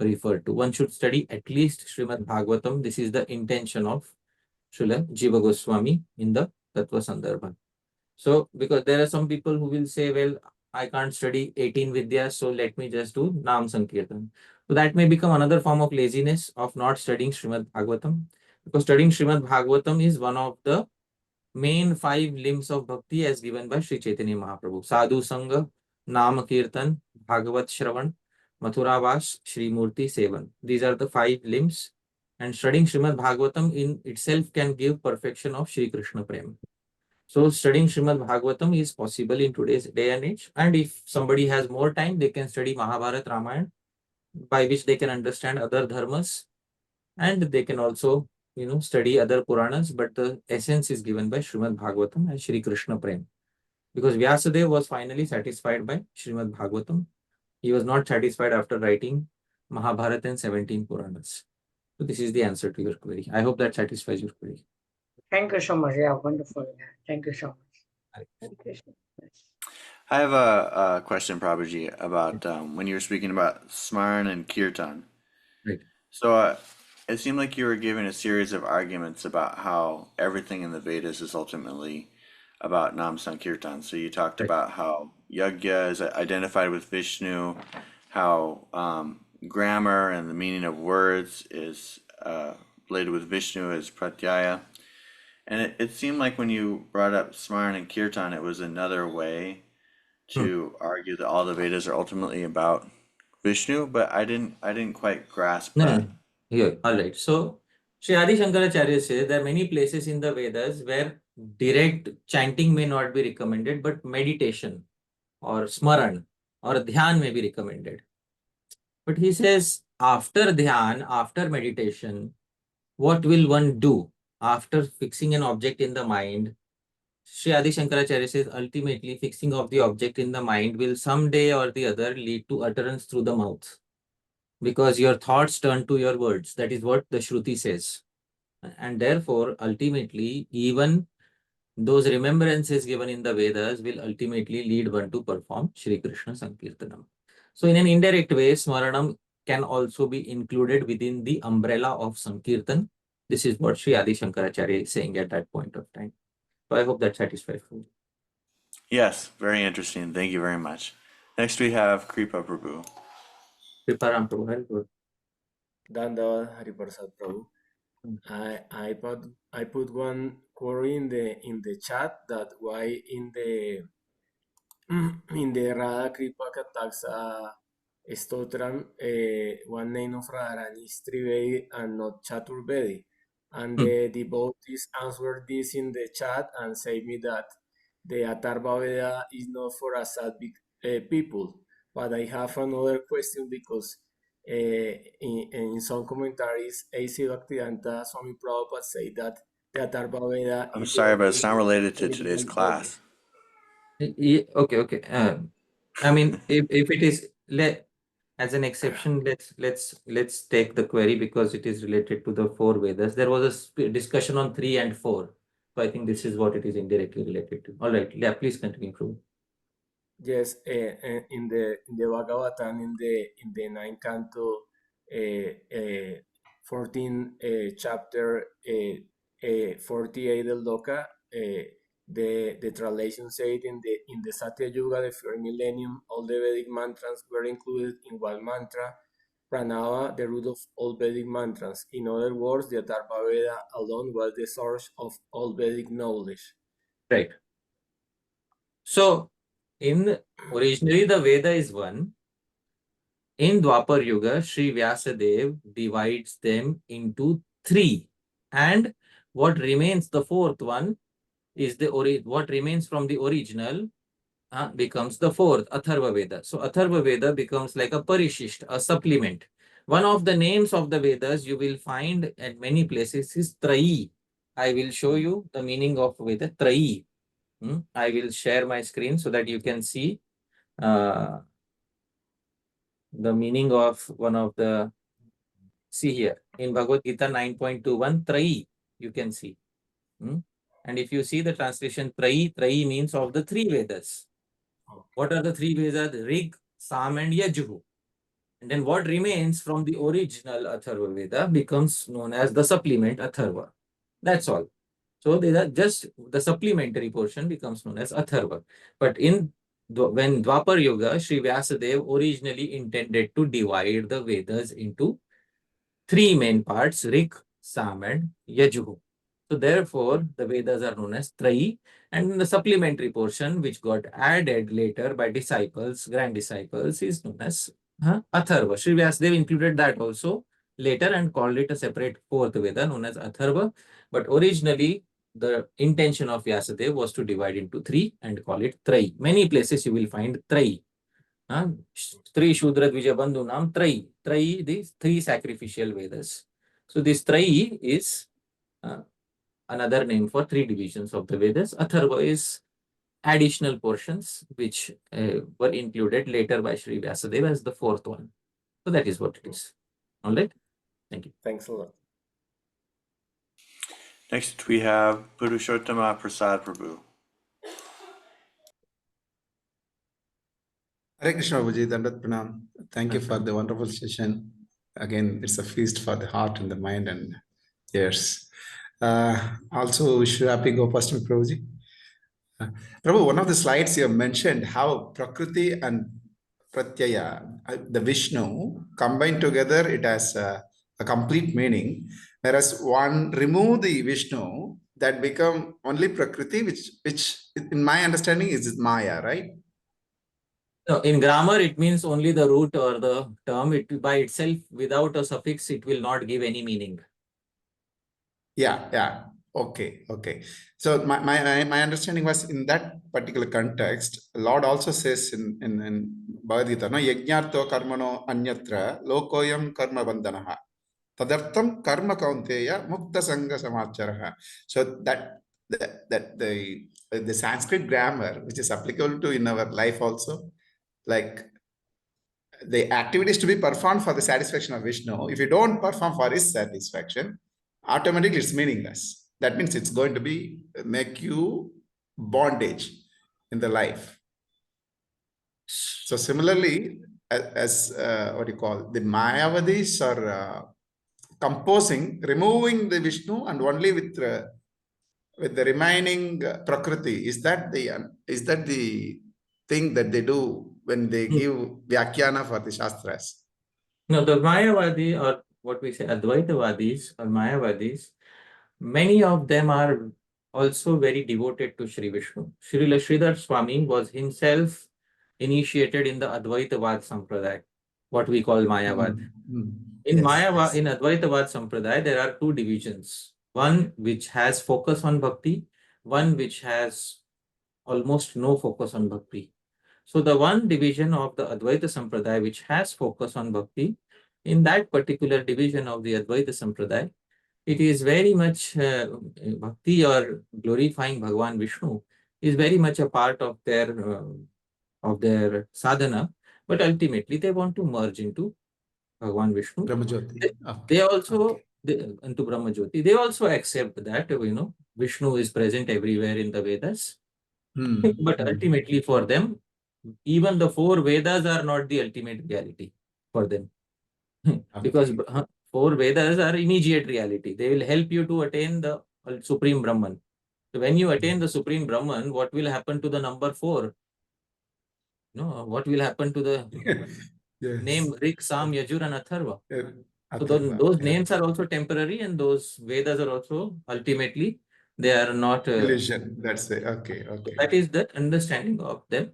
A: referred to. One should study at least Srimad Bhagavatam. This is the intention of Srila Jiva Goswami in the Tattva Sandarbha. So, because there are some people who will say, well, I can't study 18 Vidyas, so let me just do Nam Sankirtan. So that may become another form of laziness of not studying Srimad Bhagavatam, because studying Srimad Bhagavatam is one of the main 5 limbs of bhakti as given by Sri Chaitanya Mahaprabhu. Sadhu Sangha, Nam Kirtan, Bhagavat Shravan, Mathuravas, Shri Murti Sevan. These are the 5 limbs, and studying Srimad Bhagavatam in itself can give perfection of Shri Krishna Prem. So studying Srimad Bhagavatam is possible in today's day and age. And if somebody has more time, they can study Mahabharata, Ramayana, by which they can understand other dharmas, and they can also, study other Puranas. But the essence is given by Srimad Bhagavatam and Shri Krishna Prem. Because Vyasadeva was finally satisfied by Srimad Bhagavatam. He was not satisfied after writing Mahabharata and 17 Puranas. So this is the answer to your query. I hope that satisfies your query.
H: Thank you so much. Yeah, wonderful. Yeah. Thank you so much.
A: Hare Krishna.
B: I have a question, Prabhuji, about when you were speaking about Smaran and Kirtan.
A: Right.
B: So it seemed like you were giving a series of arguments about how everything in the Vedas is ultimately about Nam Sankirtan. So you talked
A: Right.
B: about how Yajna is identified with Vishnu, how grammar and the meaning of words is related with Vishnu as Pratyaya. And it seemed like when you brought up Smaran and Kirtan, it was another way to argue that all the Vedas are ultimately about Vishnu, but I didn't quite grasp
A: No,
B: that.
A: no. Here, all right. So, Sri Adi Shankaracharya says there are many places in the Vedas where direct chanting may not be recommended, but meditation or smaran or dhyan may be recommended. But he says after dhyan, after meditation, what will one do after fixing an object in the mind? Sri Adi Shankaracharya says ultimately fixing of the object in the mind will someday or the other lead to utterance through the mouth, because your thoughts turn to your words. That is what the Shruti says. And therefore, ultimately, even those remembrances given in the Vedas will ultimately lead one to perform Shri Krishna Sankirtanam. So in an indirect way, Smaranam can also be included within the umbrella of Sankirtan. This is what Sri Adi Shankaracharya is saying at that point of time. So I hope that satisfies you.
B: Yes, very interesting. Thank you very much. Next we have Kripa Prabhu.
A: Kriparam Prabhu, very good.
I: Dandavad Hari Parshad Prabhu. I put one query in the chat that why in the Radha Kripa Kataksa Stotram one name of Radharani is Trivedi and not Chaturvedi. And the devotees answered this in the chat and say me that the Atharva Veda is not for Asad people. But I have another question because in some commentaries, A.C. Bhaktivedanta Swami Prabhupada say that the Atharva Veda
B: I'm
I: is
B: sorry, but it's
I: the
B: not related to
I: original
B: today's
I: body.
B: class.
A: Okay. I mean, if it is as an exception, let's take the query because it is related to the four Vedas. There was a discussion on 3 and 4. So I think this is what it is indirectly related to. All right. Yeah, please continue, Prabhu.
I: Yes, in the Bhagavatam, in the 9th canto, 14 chapter 48 del Loka, the translation said in the Satya Yuga, the third millennium, all the Vedic mantras were included in one mantra, Pranava, the root of all Vedic mantras. In other words, the Atharva Veda alone was the source of all Vedic knowledge.
A: Right. So originally the Veda is one. In Dwapar Yuga, Sri Vyasadeva divides them into 3. And what remains, the fourth one, is what remains from the original becomes the fourth, Atharva Veda. So Atharva Veda becomes like a Parishisht, a supplement. One of the names of the Vedas you will find at many places is Trayi. I will show you the meaning of Veda, Trayi. I will share my screen so that you can see the meaning of one of the, see here, in Bhagavad Gita 9.21, Trayi, you can see. And if you see the translation Trayi, Trayi means of the 3 Vedas. What are the 3 Vedas? Rig, Sam and Yajur. And then what remains from the original Atharva Veda becomes known as the supplement Atharva. That's all. So they are just the supplementary portion becomes known as Atharva. But when Dwapar Yuga, Sri Vyasadeva originally intended to divide the Vedas into 3 main parts, Rig, Sam and Yajur. So therefore, the Vedas are known as Trayi, and the supplementary portion which got added later by disciples, grand disciples, is known as Atharva. Sri Vyasadeva included that also later and called it a separate 4th Veda known as Atharva. But originally, the intention of Vyasadeva was to divide into 3 and call it Trayi. Many places you will find Trayi. Three Shudra Dvijabandhunam Trayi. Trayi, these 3 sacrificial Vedas. So this Trayi is another name for 3 divisions of the Vedas. Atharva is additional portions which were included later by Sri Vyasadeva as the 4th one. So that is what it is. All right. Thank you.
I: Thanks a lot.
B: Next, we have Purushottama Prasad Prabhu.
J: Hare Krishna, Babuji, Dandat Pranam. Thank you for the wonderful session. Again, it's a feast for the heart and the mind and ears. Also, wish you happy Gopastami, Prabhuji. Prabhu, one of the slides you have mentioned how Prakriti and Pratyaya, the Vishnu, combined together, it has a complete meaning. Whereas one remove the Vishnu, that become only Prakriti, which in my understanding is Maya, right?
A: No, in grammar, it means only the root or the term. It by itself, without a suffix, it will not give any meaning.
J: Yeah. Okay. So my understanding was in that particular context, Lord also says in Bhagavad Gita, no, yajñartho karmano anyatra lokoyam karma bandhanaha tadartham karma kaunteya mukta sangha samacharaha. So that the Sanskrit grammar, which is applicable to in our life also, like the activities to be performed for the satisfaction of Vishnu, if you don't perform for his satisfaction, automatically it's meaningless. That means it's going to be make you bondage in the life. So similarly, as what do you call, the Mayavadis are composing, removing the Vishnu and only with the remaining Prakriti. Is that the thing that they do when they give Vyakhyana for the Shastras?
A: No, the Mayavadi, or what we say Advaitavadis or Mayavadis, many of them are also very devoted to Shri Vishnu. Srila Sridhar Swami was himself initiated in the Advaitavad Sampradaya, what we call Mayavad. In Mayavad, in Advaitavad Sampradaya, there are two divisions. One which has focus on bhakti, one which has almost no focus on bhakti. So the one division of the Advaita Sampradaya which has focus on bhakti, in that particular division of the Advaita Sampradaya, it is very much bhakti or glorifying Bhagavan Vishnu is very much a part of their sadhana, but ultimately they want to merge into Bhagavan Vishnu. They also into Brahma Jyoti. They also accept that Vishnu is present everywhere in the Vedas, but ultimately for them, even the four Vedas are not the ultimate reality for them. Because four Vedas are immediate reality. They will help you to attain the Supreme Brahman. So when you attain the Supreme Brahman, what will happen to the number 4? No, what will happen to the name Rik, Sam, Yajur and Atharva? So those names are also temporary, and those Vedas are also ultimately, they are not
J: illusion. That's it. Okay.
A: That is the understanding of them.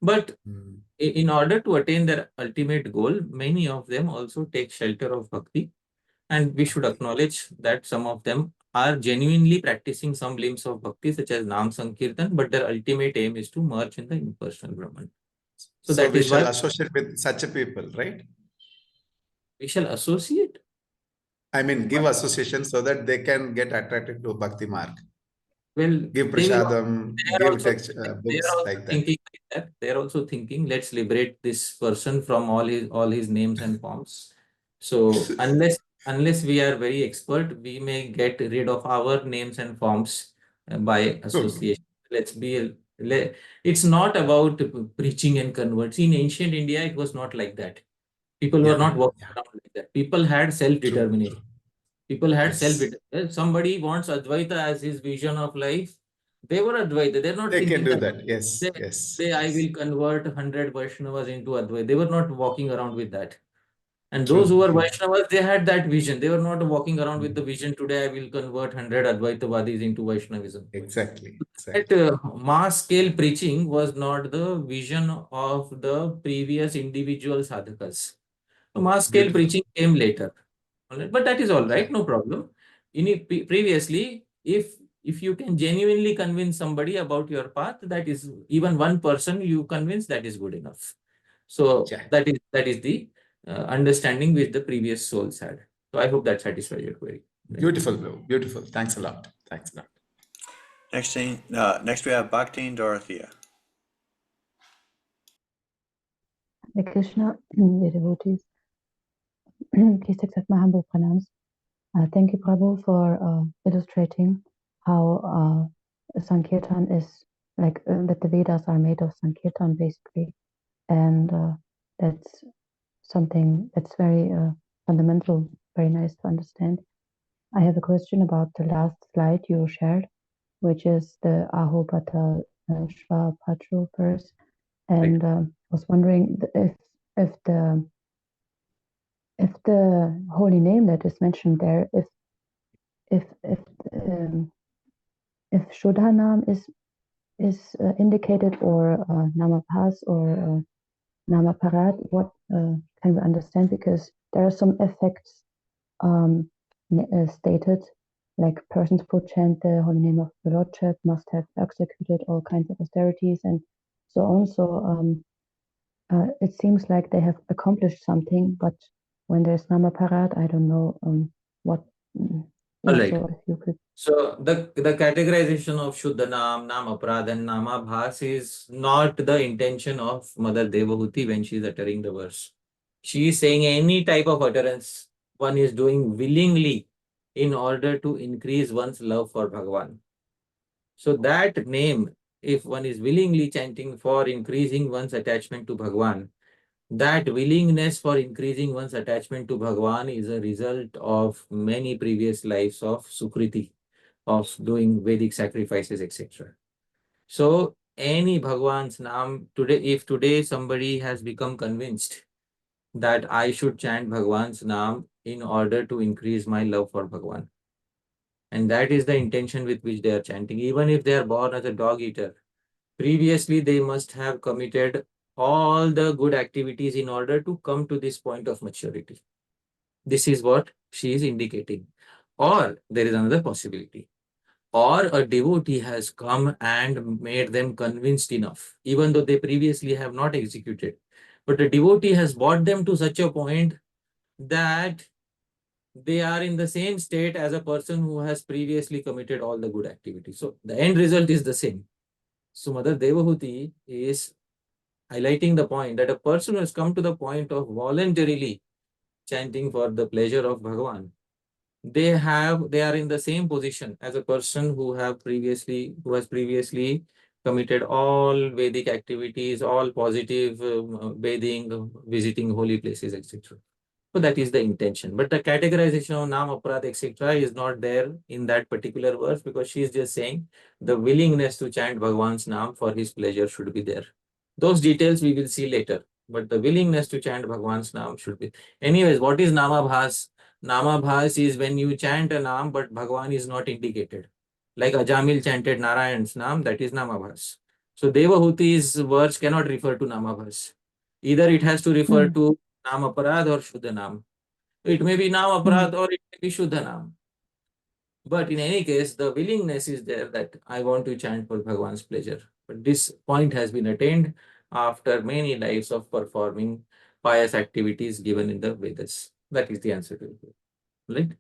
A: But in order to attain their ultimate goal, many of them also take shelter of bhakti. And we should acknowledge that some of them are genuinely practicing some glimpse of bhakti, such as Nam Sankirtan, but their ultimate aim is to merge in the impersonal Brahman. So that
J: we
A: is
J: shall
A: why
J: associate with such a people, right?
A: We shall associate.
J: I mean, give association so that they can get attracted to Bhakti Marg.
A: Well,
J: give prasadam, give text, books like that.
A: They are also thinking, let's liberate this person from all his names and forms. So unless we are very expert, we may get rid of our names and forms by association. It's not about preaching and converting. In ancient India, it was not like that. People were not walking around like that. People had self-determination. People had self-determination. Somebody wants Advaita as his vision of life. They were Advaita. They're not
J: they
A: thinking
J: can do that. Yes.
A: I will convert 100 Vaishnavas into Advaita. They were not walking around with that. And those who were Vaishnavas, they had that vision. They were not walking around with the vision, today I will convert 100 Advaitavadis into Vaishnavism.
J: Exactly.
A: That mass scale preaching was not the vision of the previous individual sadhakas. So mass scale preaching came later. But that is all right, no problem. Previously, if you can genuinely convince somebody about your path, that is, even one person you convince, that is good enough. So that is the understanding which the previous souls had. So I hope that satisfies your query.
J: Beautiful, bro. Beautiful. Thanks a lot.
B: Next we have Bhakti and Dorothea.
K: Hare Krishna, dear devotees. Please accept my humble pranams. Thank you, Prabhu, for illustrating how Sankirtan is like that the Vedas are made of Sankirtan, basically. And that's something that's very fundamental, very nice to understand. I have a question about the last slide you shared, which is the Ahobata Shvapatru verse. And I was wondering if the holy name that is mentioned there, if Shodhanam is indicated, or Namabhas or Namaparad, what can we understand? Because there are some effects stated, like persons who chant the holy name of the Lordship must have executed all kinds of austerities and so on. So it seems like they have accomplished something, but when there's Namaparad, I don't know what.
A: All right.
K: So if you could.
A: So the categorization of Shuddhanam, Namaprad and Namabhas is not the intention of Mother Devahuti when she is uttering the verse. She is saying any type of utterance one is doing willingly in order to increase one's love for Bhagavan. So that name, if one is willingly chanting for increasing one's attachment to Bhagavan, that willingness for increasing one's attachment to Bhagavan is a result of many previous lives of Sukriti, of doing Vedic sacrifices, etc. So any Bhagavan's Naam, if today somebody has become convinced that I should chant Bhagavan's Naam in order to increase my love for Bhagavan, and that is the intention with which they are chanting, even if they are born as a dog eater, previously they must have committed all the good activities in order to come to this point of maturity. This is what she is indicating. Or there is another possibility. Or a devotee has come and made them convinced enough, even though they previously have not executed. But a devotee has brought them to such a point that they are in the same state as a person who has previously committed all the good activities. So the end result is the same. So Mother Devahuti is highlighting the point that a person who has come to the point of voluntarily chanting for the pleasure of Bhagavan, they are in the same position as a person who has previously committed all Vedic activities, all positive bathing, visiting holy places, etc. So that is the intention. But the categorization of Nam, Aparad, etc. is not there in that particular verse, because she is just saying the willingness to chant Bhagavan's Nam for his pleasure should be there. Those details we will see later. But the willingness to chant Bhagavan's Nam should be. Anyways, what is Namabhas? Namabhas is when you chant a Nam, but Bhagavan is not indicated. Like Ajamil chanted Narayan's Nam, that is Namabhas. So Devahuti's verse cannot refer to Namabhas. Either it has to refer to Nam Aparad or Shuddha Nam. It may be Nam Aparad or it may be Shuddha Nam. But in any case, the willingness is there that I want to chant for Bhagavan's pleasure. But this point has been attained after many lives of performing pious activities given in the Vedas. That is the answer to it. Right?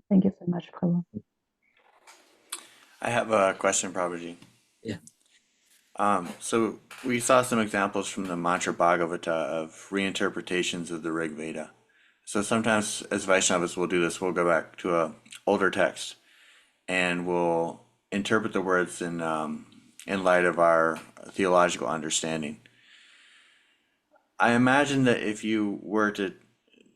K: Thank you so much, Prabhu.
B: I have a question, Prabhuji.
A: Yeah.
B: So we saw some examples from the Mantra Bhagavata of reinterpretations of the Rig Veda. So sometimes as Vaishnavas we'll do this, we'll go back to an older text and we'll interpret the words in light of our theological understanding. I imagine that if you were to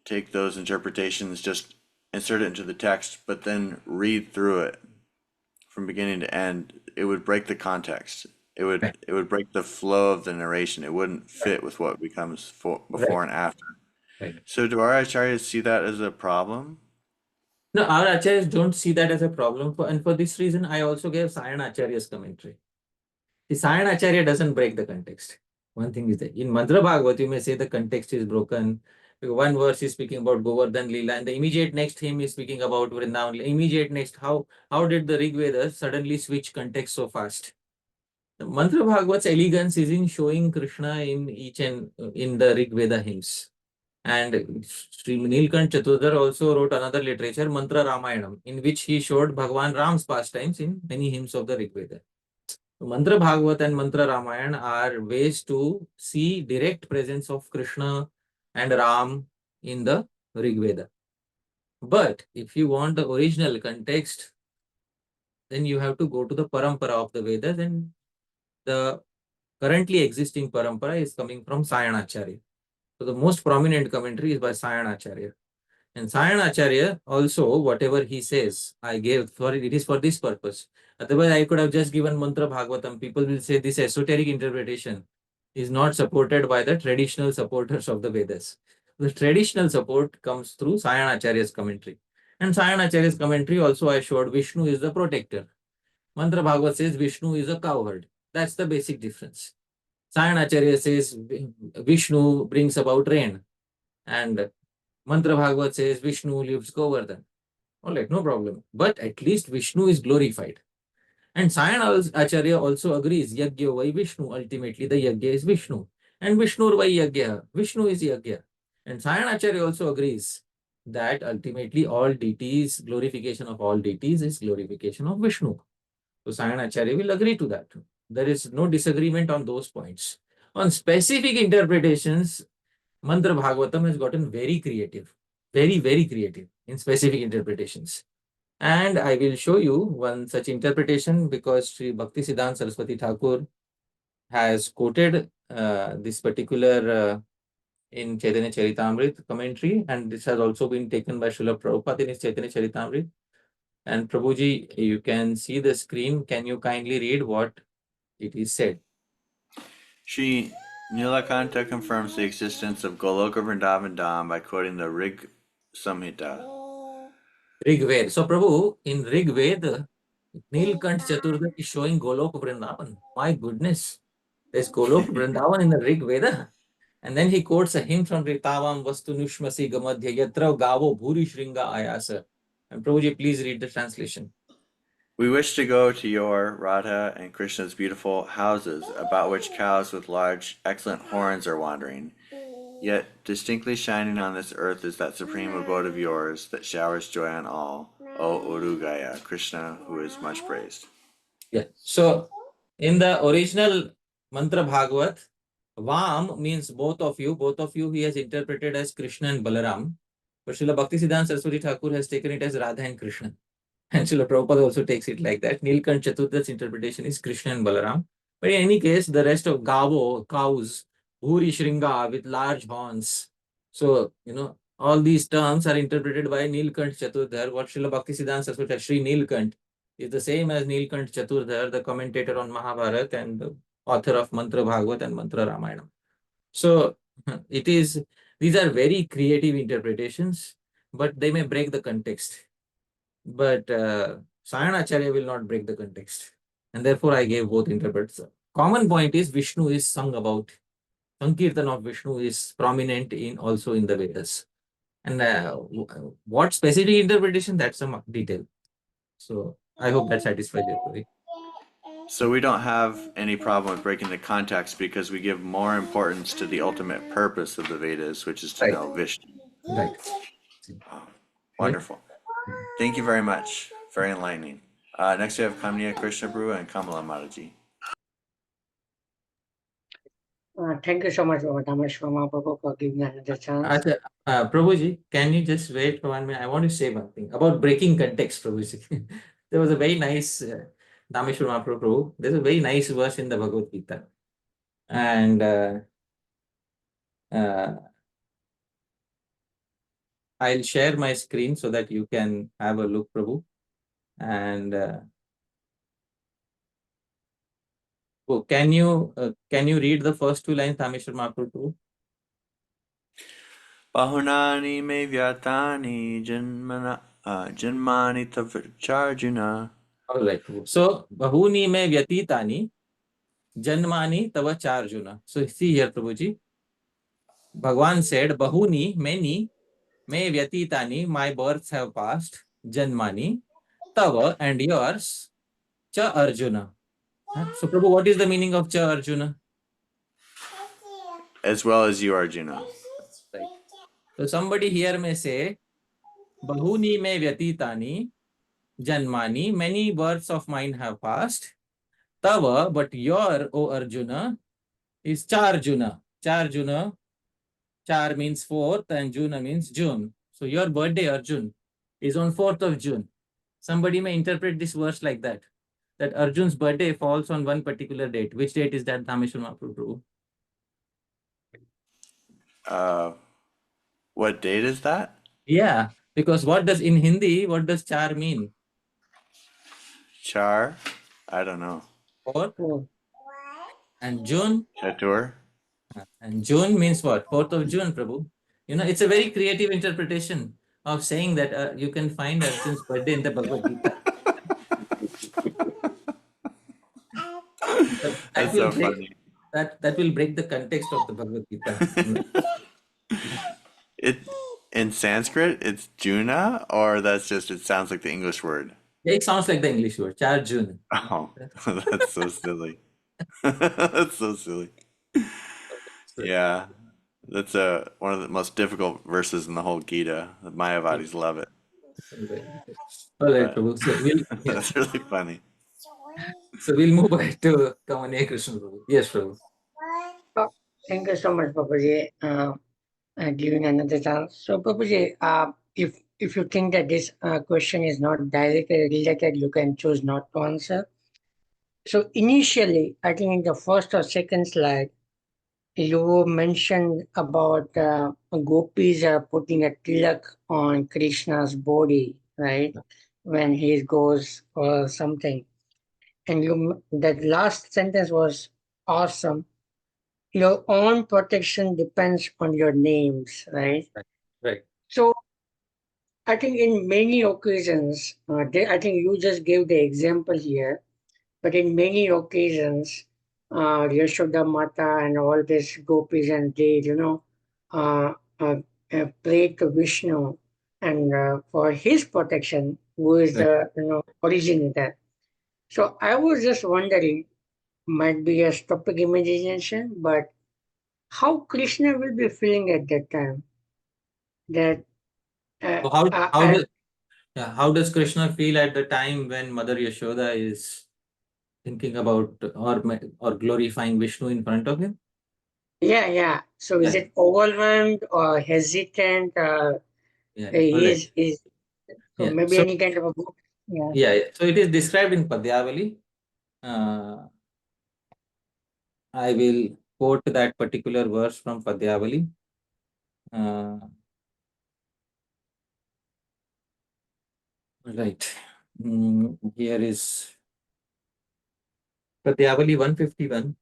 B: take those interpretations, just insert it into the text, but then read through it from beginning to end, it would break the context. It would break the flow of the narration. It wouldn't fit with what becomes before and after.
A: Right.
B: So do our acharyas see that as a problem?
A: No, our acharyas don't see that as a problem. And for this reason, I also gave Sayana Acharya's commentary. The Sayana Acharya doesn't break the context. One thing is that in Mantra Bhagavat, you may say the context is broken. One verse is speaking about Govardhan Leela, and the immediate next hymn is speaking about Vrindavan Leela. Immediate next, how did the Rig Veda suddenly switch context so fast? The Mantra Bhagavat's elegance is in showing Krishna in each and in the Rig Veda hymns. And Sri Nilkant Chaturdhar also wrote another literature, Mantra Ramayanam, in which he showed Bhagavan Ram's pastimes in many hymns of the Rig Veda. Mantra Bhagavat and Mantra Ramayana are ways to see direct presence of Krishna and Ram in the Rig Veda. But if you want the original context, then you have to go to the parampara of the Vedas, and the currently existing parampara is coming from Sayanacharya. So the most prominent commentary is by Sayanacharya. And Sayanacharya also, whatever he says, I gave for it is for this purpose. Otherwise, I could have just given Mantra Bhagavatam. People will say this esoteric interpretation is not supported by the traditional supporters of the Vedas. The traditional support comes through Sayanacharya's commentary. And Sayanacharya's commentary also I showed Vishnu is the protector. Mantra Bhagavat says Vishnu is a cowherd. That's the basic difference. Sayanacharya says Vishnu brings about rain. And Mantra Bhagavat says Vishnu lives Govardhan. All right, no problem. But at least Vishnu is glorified. And Sayana Acharya also agrees, Yagya vai Vishnu, ultimately the Yagya is Vishnu. And Vishnu vai Yagya, Vishnu is Yagya. And Sayana Acharya also agrees that ultimately all deities, glorification of all deities is glorification of Vishnu. So Sayana Acharya will agree to that. There is no disagreement on those points. On specific interpretations, Mantra Bhagavatam has gotten very creative, very, very creative in specific interpretations. And I will show you one such interpretation because Shri Bhaktisiddhanta Saraswati Thakur has quoted this particular in Chaitanya Charitamrita commentary, and this has also been taken by Srila Prabhupada in his Chaitanya Charitamrita. And Prabhuji, you can see the screen. Can you kindly read what it is said?
B: Shri Nilakanta confirms the existence of Goloka Vrindavan Dham by quoting the Rig Samhita.
A: Rig Veda. So Prabhu, in Rig Veda, Nilkant Chaturda is showing Goloka Vrindavan. My goodness, there's Goloka Vrindavan in the Rig Veda. And then he quotes a hymn from Ritavam Vastu Nushmasi Gamadhya Yatra Gavo Bhuri Shringa Ayasa. And Prabhuji, please read the translation.
B: We wish to go to your Radha and Krishna's beautiful houses, about which cows with large, excellent horns are wandering. Yet distinctly shining on this earth is that supreme abode of yours that showers joy on all, O Urugaya, Krishna, who is much praised.
A: Yeah. So in the original Mantra Bhagavat, Vam means both of you. Both of you he has interpreted as Krishna and Balaram. But Srila Bhaktisiddhanta Saraswati Thakur has taken it as Radha and Krishna. And Srila Prabhupada also takes it like that. Nilkant Chaturda's interpretation is Krishna and Balaram. But in any case, the rest of Gavo, cows, Bhuri Shringa with large horns. So, all these terms are interpreted by Nilkant Chaturdhar. What Srila Bhaktisiddhanta Saraswati Shri Nilkant is the same as Nilkant Chaturdhar, the commentator on Mahabharata and the author of Mantra Bhagavat and Mantra Ramayana. So, these are very creative interpretations, but they may break the context. But Sayanacharya will not break the context. And therefore, I gave both interpretations. Common point is Vishnu is sung about. Sankirtan of Vishnu is prominent also in the Vedas. And what specific interpretation, that's some detail. So I hope that satisfies your query.
B: So we don't have any problem with breaking the context because we give more importance to the ultimate purpose of the Vedas, which is to know Vishnu.
A: Right.
B: Wonderful. Thank you very much. Very enlightening. Next we have Kamniya Krishna Prabhu and Kamala Mataji.
H: Thank you so much, Dhāmeśvara Prabhu, for giving me another chance.
A: Prabhuji, can you just wait for 1 minute? I want to say one thing about breaking context, Prabhuji. There was a very nice Dhāmeśvara Prabhu. There's a very nice verse in the Bhagavad Gita. And I'll share my screen so that you can have a look, Prabhu. And can you read the first 2 lines, Dhāmeśvara Prabhu?
B: Bahunani me vyatani janmani tavacharjuna.
A: All right. So, Bahuni me vyatitani janmani tavacharjuna. So, see here, Prabhuji. Bhagwan said, Bahuni, many, me vyatitani, my births have passed, janmani, tava, and yours, cha Arjuna. So, Prabhu, what is the meaning of cha Arjuna?
B: As well as you, Arjuna.
A: Right. So, somebody here may say, Bahuni me vyatitani, janmani, many births of mine have passed, tava, but your, O Arjuna, is Charjuna. Charjuna, Char means 4th and Juna means June. So your birthday, Arjun, is on 4th of June. Somebody may interpret this verse like that Arjun's birthday falls on one particular date. Which date is that, Dhāmeśvara Mahaprabhu?
B: What date is that?
A: Yeah, because in Hindi, what does char mean?
B: Char? I don't know.
A: 4th. And June?
B: Chatur?
A: And June means what? 4th of June, Prabhu. You know, it's a very creative interpretation of saying that you can find Arjun's birthday in the Bhagavad Gita.
B: That's so funny.
A: That will break the context of the Bhagavad Gita.
B: In Sanskrit, it's Juna, or that's just, it sounds like the English word?
A: Yeah, it sounds like the English word, char June.
B: Oh, that's so silly. That's so silly. Yeah, that's one of the most difficult verses in the whole Gita. The Mayavadis love it.
A: All right, Prabhu. So
B: that's really funny.
A: So we'll move back to Kamaniya Krishna Prabhu. Yes, Prabhu.
H: Thank you so much, Prabhuji, giving another chance. So, Prabhuji, if you think that this question is not directly related, you can choose not to answer. So initially, I think in the first or second slide, you mentioned about gopis are putting a tilak on Krishna's body, right? When he goes or something. And that last sentence was awesome. Your own protection depends on your names, right?
A: Right.
H: So I think in many occasions, I think you just gave the example here, but in many occasions, Yashoda Mata and all these gopis and they, pray to Vishnu and for his protection, who is the originator. So I was just wondering, might be a topic imagination, but how Krishna will be feeling at that time? That
A: so how does Krishna feel at the time when Mother Yashoda is thinking about or glorifying Vishnu in front of him?
H: Yeah. So is it overwhelmed or hesitant? Maybe any kind of a book.
A: Yeah. So it is described in Padyavali. I will quote that particular verse from Padyavali. Right. Here is Padyavali 151.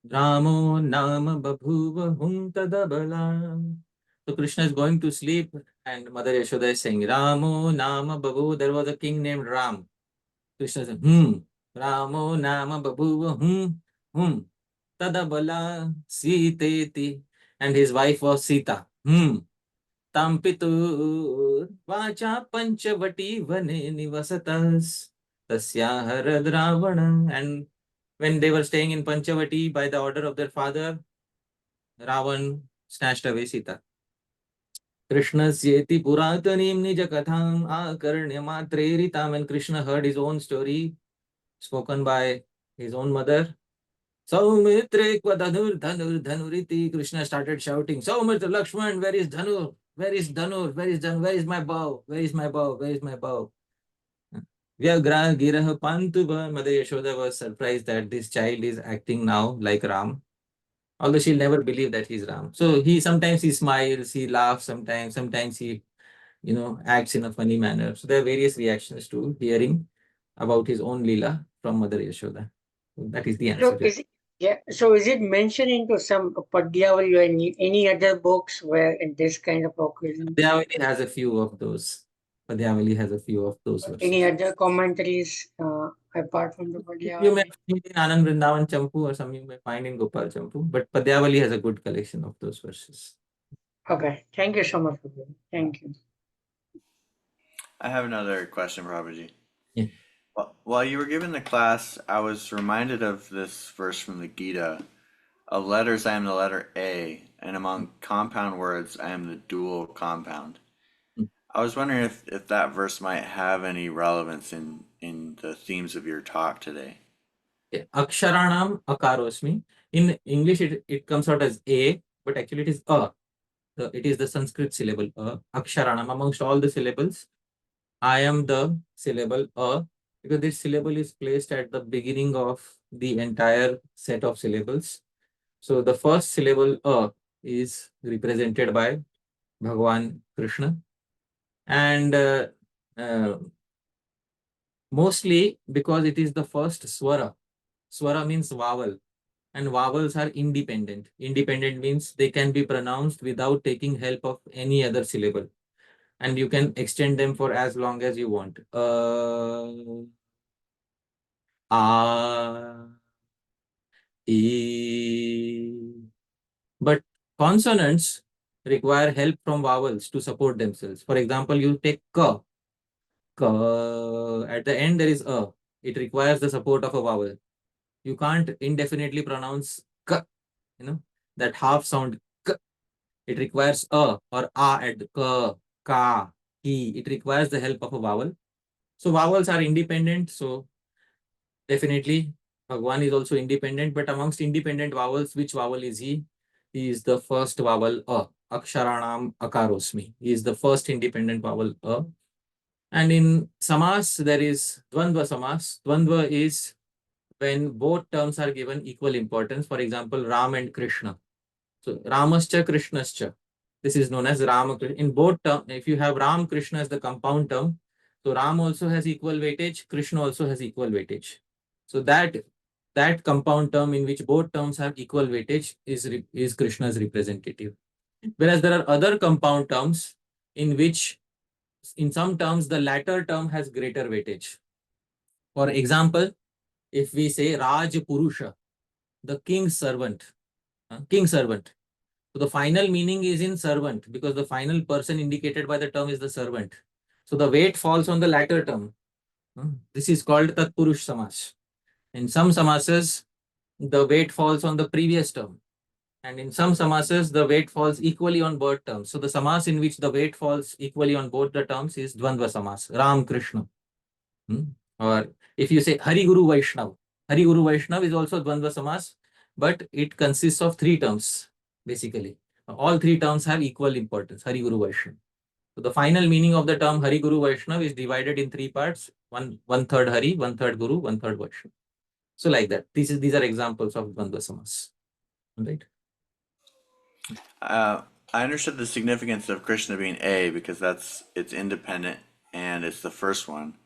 A: Ramo nama babhuva hum tadabala. So Krishna is going to sleep and Mother Yashoda is saying, Ramo nama babhu. There was a king named Ram. Krishna said, Ramo nama babhuva tadabala siteti. And his wife was Sita. Tam pitur vacha panchavati vane nivasatas tasya harad ravana. And when they were staying in Panchavati by the order of their father, Ravan snatched away Sita. Krishnasyeti puratanim nija katham akarnya matreritam. When Krishna heard his own story spoken by his own mother, Saumitre kwa dhanuriti. Krishna started shouting, Saumitra, Lakshman, where is Dhanur? Where is Dhanur? Where is Dhanur? Where is my bow? Where is my bow? Where is my bow? Vyagra Giraha Pantuva. Mother Yashoda was surprised that this child is acting now like Ram, although she'll never believe that he's Ram. So sometimes he smiles, he laughs, sometimes he, acts in a funny manner. So there are various reactions to hearing about his own Leela from Mother Yashoda. So that is the answer.
H: So is it mentioned into some Padyavali or any other books where in this kind of occasion?
A: Padyavali has a few of those. Padyavali has a few of those verses.
H: Any other commentaries apart from the Padyavali?
A: You may find in Anand Vrindavan Champu or some you may find in Gopal Champu, but Padyavali has a good collection of those verses.
H: Okay, thank you so much. Thank you.
B: I have another question, Prabhuji.
A: Yeah.
B: While you were giving the class, I was reminded of this verse from the Gita. Of letters, I am the letter A, and among compound words, I am the dual compound. I was wondering if that verse might have any relevance in the themes of your talk today.
A: Aksharanam akarosmi. In English, it comes out as A, but actually it is A. it is the Sanskrit syllable aksharanam. Amongst all the syllables, I am the syllable because this syllable is placed at the beginning of the entire set of syllables. So the first syllable is represented by Bhagwan Krishna, and mostly because it is the first swara. Swara means vowel, and vowels are independent. Independent means they can be pronounced without taking help of any other syllable, and you can extend them for as long as you want. E. But consonants require help from vowels to support themselves. For example, you take ka. Ka. At the end, there is a. It requires the support of a vowel. You can't indefinitely pronounce ka, that half sound ka. It requires a or a at ka, ka, he. It requires the help of a vowel. So vowels are independent. So definitely Bhagwan is also independent, but amongst independent vowels, which vowel is he? He is the first vowel a. Aksharanam akarosmi. He is the first independent vowel a. And in samas, there is dvandva samas. Dvandva is when both terms are given equal importance. For example, Ram and Krishna. So Ramascha, Krishnascha. This is known as Ram. In both terms, if you have Ram, Krishna as the compound term, so Ram also has equal weightage, Krishna also has equal weightage. So that compound term in which both terms have equal weightage is Krishna's representative. Whereas there are other compound terms in which, in some terms, the latter term has greater weightage. For example, if we say Raj Purusha, the king's servant, king servant. So the final meaning is in servant because the final person indicated by the term is the servant. So the weight falls on the latter term. This is called Tatpurush Samas. In some Samases, the weight falls on the previous term. And in some Samases, the weight falls equally on both terms. So the Samas in which the weight falls equally on both the terms is Dvandva Samas, Ram Krishna. Or if you say Hari Guru Vaishnav, Hari Guru Vaishnav is also Dvandva Samas, but it consists of three terms, basically. All three terms have equal importance, Hari Guru Vaishnav. So the final meaning of the term Hari Guru Vaishnav is divided in three parts, one third Hari, one third Guru, one third Vaishnav. So like that. These are examples of Dvandva Samas. Right?
B: I understood the significance of Krishna being A because it's independent and it's the first one.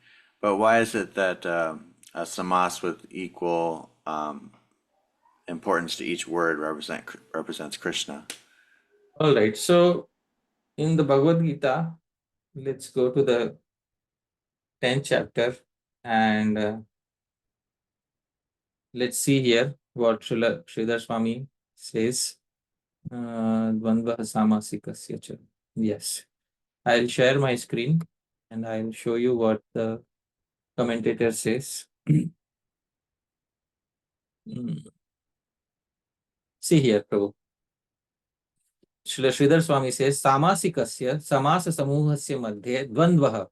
B: But why is it that a samas with equal importance to each word represents Krishna?
A: All right. So in the Bhagavad Gita, let's go to the 10th chapter and let's see here what Sridhar Swami says. Dvandva Samasikasya cha. Yes. I'll share my screen and I'll show you what the commentator says. See here, Prabhu. Sridhar Swami says, Samasikasya samasa samuhasya madhye dvandvaha.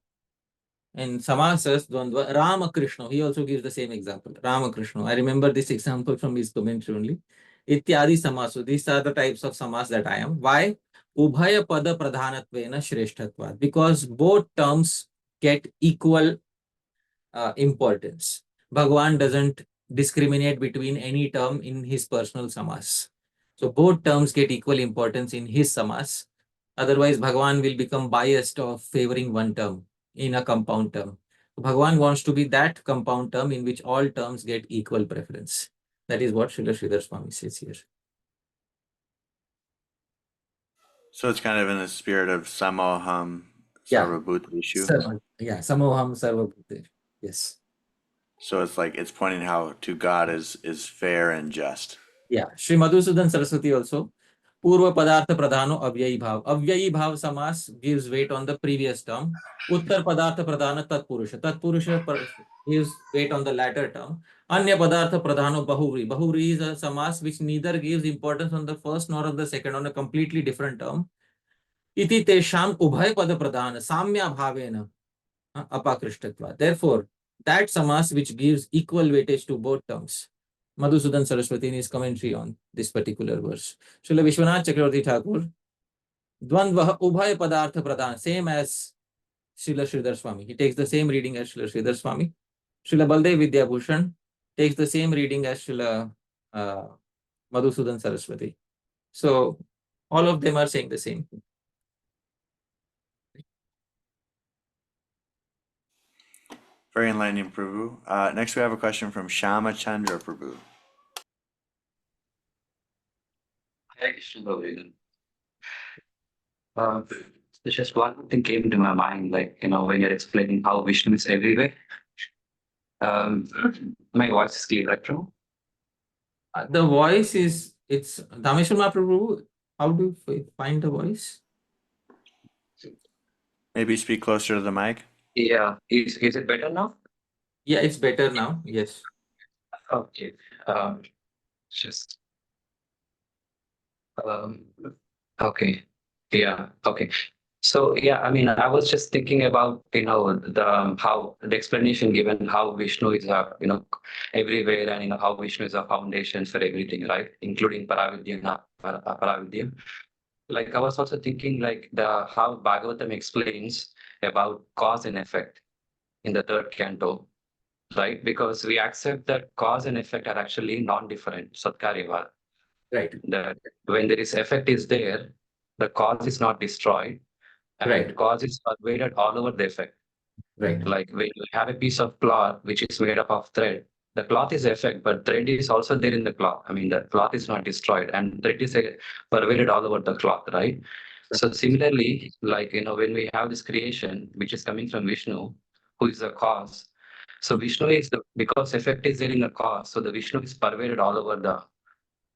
A: And samasas dvandva Rama Krishna. He also gives the same example. Rama Krishna. I remember this example from his commentary only. Ityadi samasu. These are the types of samas that I am. Why? Ubhaya pada pradhanatvena shreshtatvad. Because both terms get equal importance. Bhagwan doesn't discriminate between any term in his personal samas. So both terms get equal importance in his samas. Otherwise, Bhagwan will become biased of favoring one term in a compound term. Bhagwan wants to be that compound term in which all terms get equal preference. That is what Srila Sridhar Swami says here.
B: So it's kind of in the spirit of samoham sarvabhuteshu.
A: Yeah, samoham sarvabhuteshu. Yes.
B: So it's pointing how to God is fair and just.
A: Yeah. Shri Madhusudan Saraswati also. Purva Padartha Pradhano Avyayi Bhav. Avyayi Bhav Samas gives weight on the previous term. Uttar Padartha Pradhana Tatpurusha. Tatpurusha gives weight on the latter term. Anya Padartha Pradhano Bahuvri. Bahuvri is a Samas which neither gives importance on the first nor on the second, on a completely different term. Iti Tesham Ubhay Pada Pradhana Samya Bhavena Apakrishthatva. Therefore, that Samas which gives equal weightage to both terms. Madhusudan Saraswati in his commentary on this particular verse. Srila Vishwanath Chakravarti Thakur Dvandva Ubhaya Padartha Pradhan, same as Srila Sridhar Swami. He takes the same reading as Srila Sridhar Swami. Srila Baldev Vidyabhushan takes the same reading as Srila Madhusudan Saraswati. So all of them are saying the same thing.
B: Very enlightening, Prabhu. Next, we have a question from Shama Chandra Prabhu.
L: Hare Krishna, Prabhu. Just one thing came to my mind, like, when you're explaining how Vishnu is everywhere. My voice is clear, right, Prabhu?
A: The voice is, it's Dhāmeśvara Prabhu. How do you find the voice?
B: Maybe speak closer to the mic.
L: Yeah. Is it better now?
A: Yeah, it's better now. Yes.
L: Okay. Just. Okay. Yeah. Okay. So yeah, I mean, I was just thinking about how the explanation given how Vishnu is everywhere, and how Vishnu is a foundation for everything, right? Including Paravidya, Paravidya. Like I was also thinking like how Bhagavatam explains about cause and effect in the third canto, right? Because we accept that cause and effect are actually non-different, Satkaryavad.
A: Right.
L: That when there is effect is there, the cause is not destroyed. And
A: Right.
L: cause is pervaded all over the effect.
A: Right.
L: Like when you have a piece of cloth which is made up of thread, the cloth is effect, but thread is also there in the cloth. I mean, the cloth is not destroyed, and thread is pervaded all over the cloth, right? So similarly, like when we have this creation which is coming from Vishnu, who is the cause. So Vishnu is because effect is there in the cause, so the Vishnu is pervaded all over the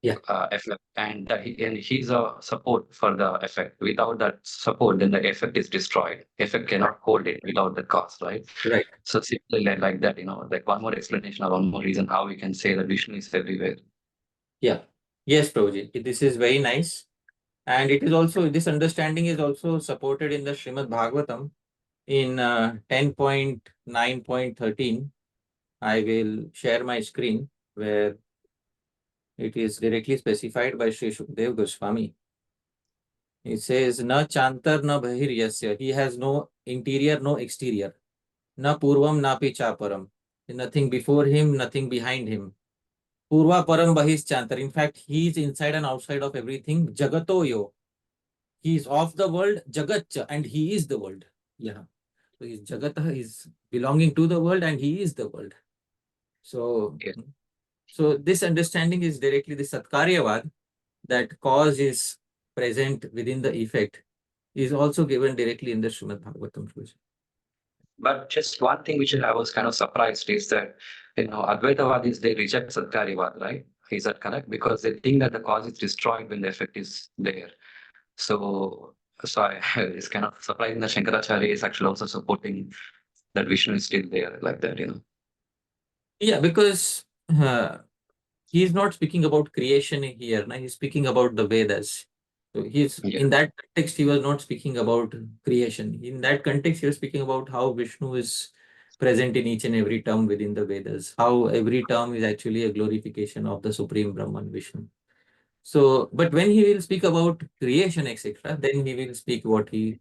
L: effect, and he's a support for the effect. Without that support, then the effect is destroyed. Effect cannot hold it without the cause, right?
A: Right.
L: So similarly like that, like one more explanation or one more reason how we can say that Vishnu is everywhere.
A: Yeah. Yes, Prabhuji. This is very nice. And it is also, this understanding is also supported in the Srimad Bhagavatam in 10.9.13. I will share my screen where it is directly specified by Sri Shukdev Goswami. It says, Na chantar na bahiryasya. He has no interior, no exterior. Na purvam, na pi chaparam. Nothing before him, nothing behind him. Purva param bahis chantar. In fact, he is inside and outside of everything. Jagato yo. He is of the world, Jagatcha, and he is the world. Yeah. So his Jagata is belonging to the world and he is the world. So, so this understanding is directly the Satkaryavad, that cause is present within the effect, is also given directly in the Srimad Bhagavatam.
L: But just one thing which I was kind of surprised is that, Advaitavadis, they reject Satkaryavad, right? Is that correct? Because they think that the cause is destroyed when the effect is there. So it's kind of surprising that Shankaracharya is actually also supporting that Vishnu is still there like that,
A: Yeah, because he is not speaking about creation here. Now he's speaking about the Vedas. So in that context, he was not speaking about creation. In that context, he was speaking about how Vishnu is present in each and every term within the Vedas. How every term is actually a glorification of the Supreme Brahman, Vishnu. So, but when he will speak about creation, etc., then he will speak what he,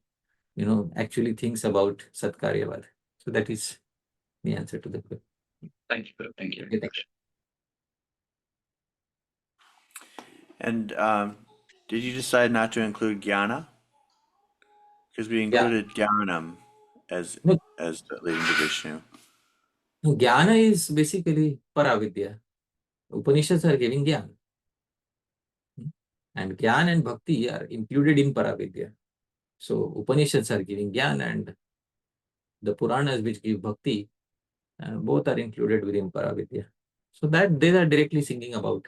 A: actually thinks about Satkaryavad. So that is the answer to the question.
L: Thank you. Thank you.
B: And did you decide not to include Jnana? Because we included Jnanam as leading to Vishnu.
A: Jnana is basically Paravidya. Upanishads are giving Jnana. And Jnana and Bhakti are included in Paravidya. So Upanishads are giving Jnana and the Puranas which give Bhakti, both are included within Paravidya. So that they are directly singing about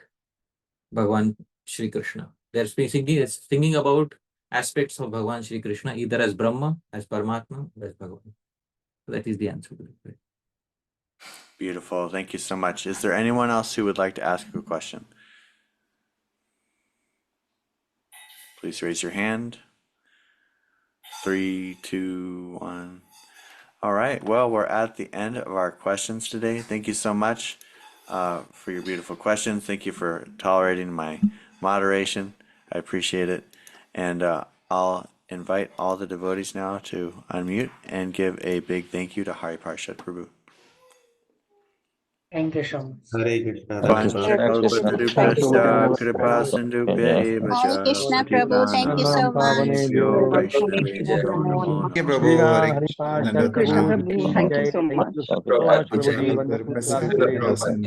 A: Bhagavan Shri Krishna. They are singing about aspects of Bhagavan Shri Krishna, either as Brahma, as Paramatma, or as Bhagavan. So that is the answer to the question.
B: Beautiful. Thank you so much. Is there anyone else who would like to ask a question? Please raise your hand. 3, 2, 1. All right. Well, we're at the end of our questions today. Thank you so much for your beautiful questions. Thank you for tolerating my moderation. I appreciate it. And I'll invite all the devotees now to unmute and give a big thank you to Hari Parshad Prabhu.
H: Thank you so much.
E: Hare Krishna.
B: Vanchakalpadurubhyascha kripa sindhubhya
M: Hare Krishna Prabhu, thank you so much.
B: Vaishnavebhyo Vaishnavebhyo namo
J: Thank you,
B: namaha.
J: Prabhu. Hare
N: Hari
J: Krishna.
N: Parshad
J: Dandavat
F: Krishna
J: Pranam.
F: Prabhu,
N: Prabhu,
F: thank you
N: Jai.
F: so
N: Thank
F: much.
N: you so much, Prabhuji. Wonderful class today.
J: Krishna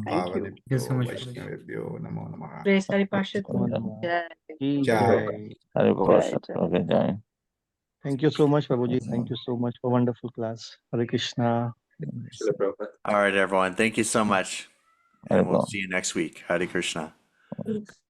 F: Thank you.
C: Thank you so much, Prabhuji.
J: Vaishnavebhyo namo namaha.
F: Praise Hari Parshad Prabhu. Jai.
N: Ki
J: Jai.
N: Jai. Thank you so much, Prabhuji. Thank you so much for wonderful class. Hare Krishna.
B: All right, everyone. Thank you so much. And we'll see you next week. Hare Krishna.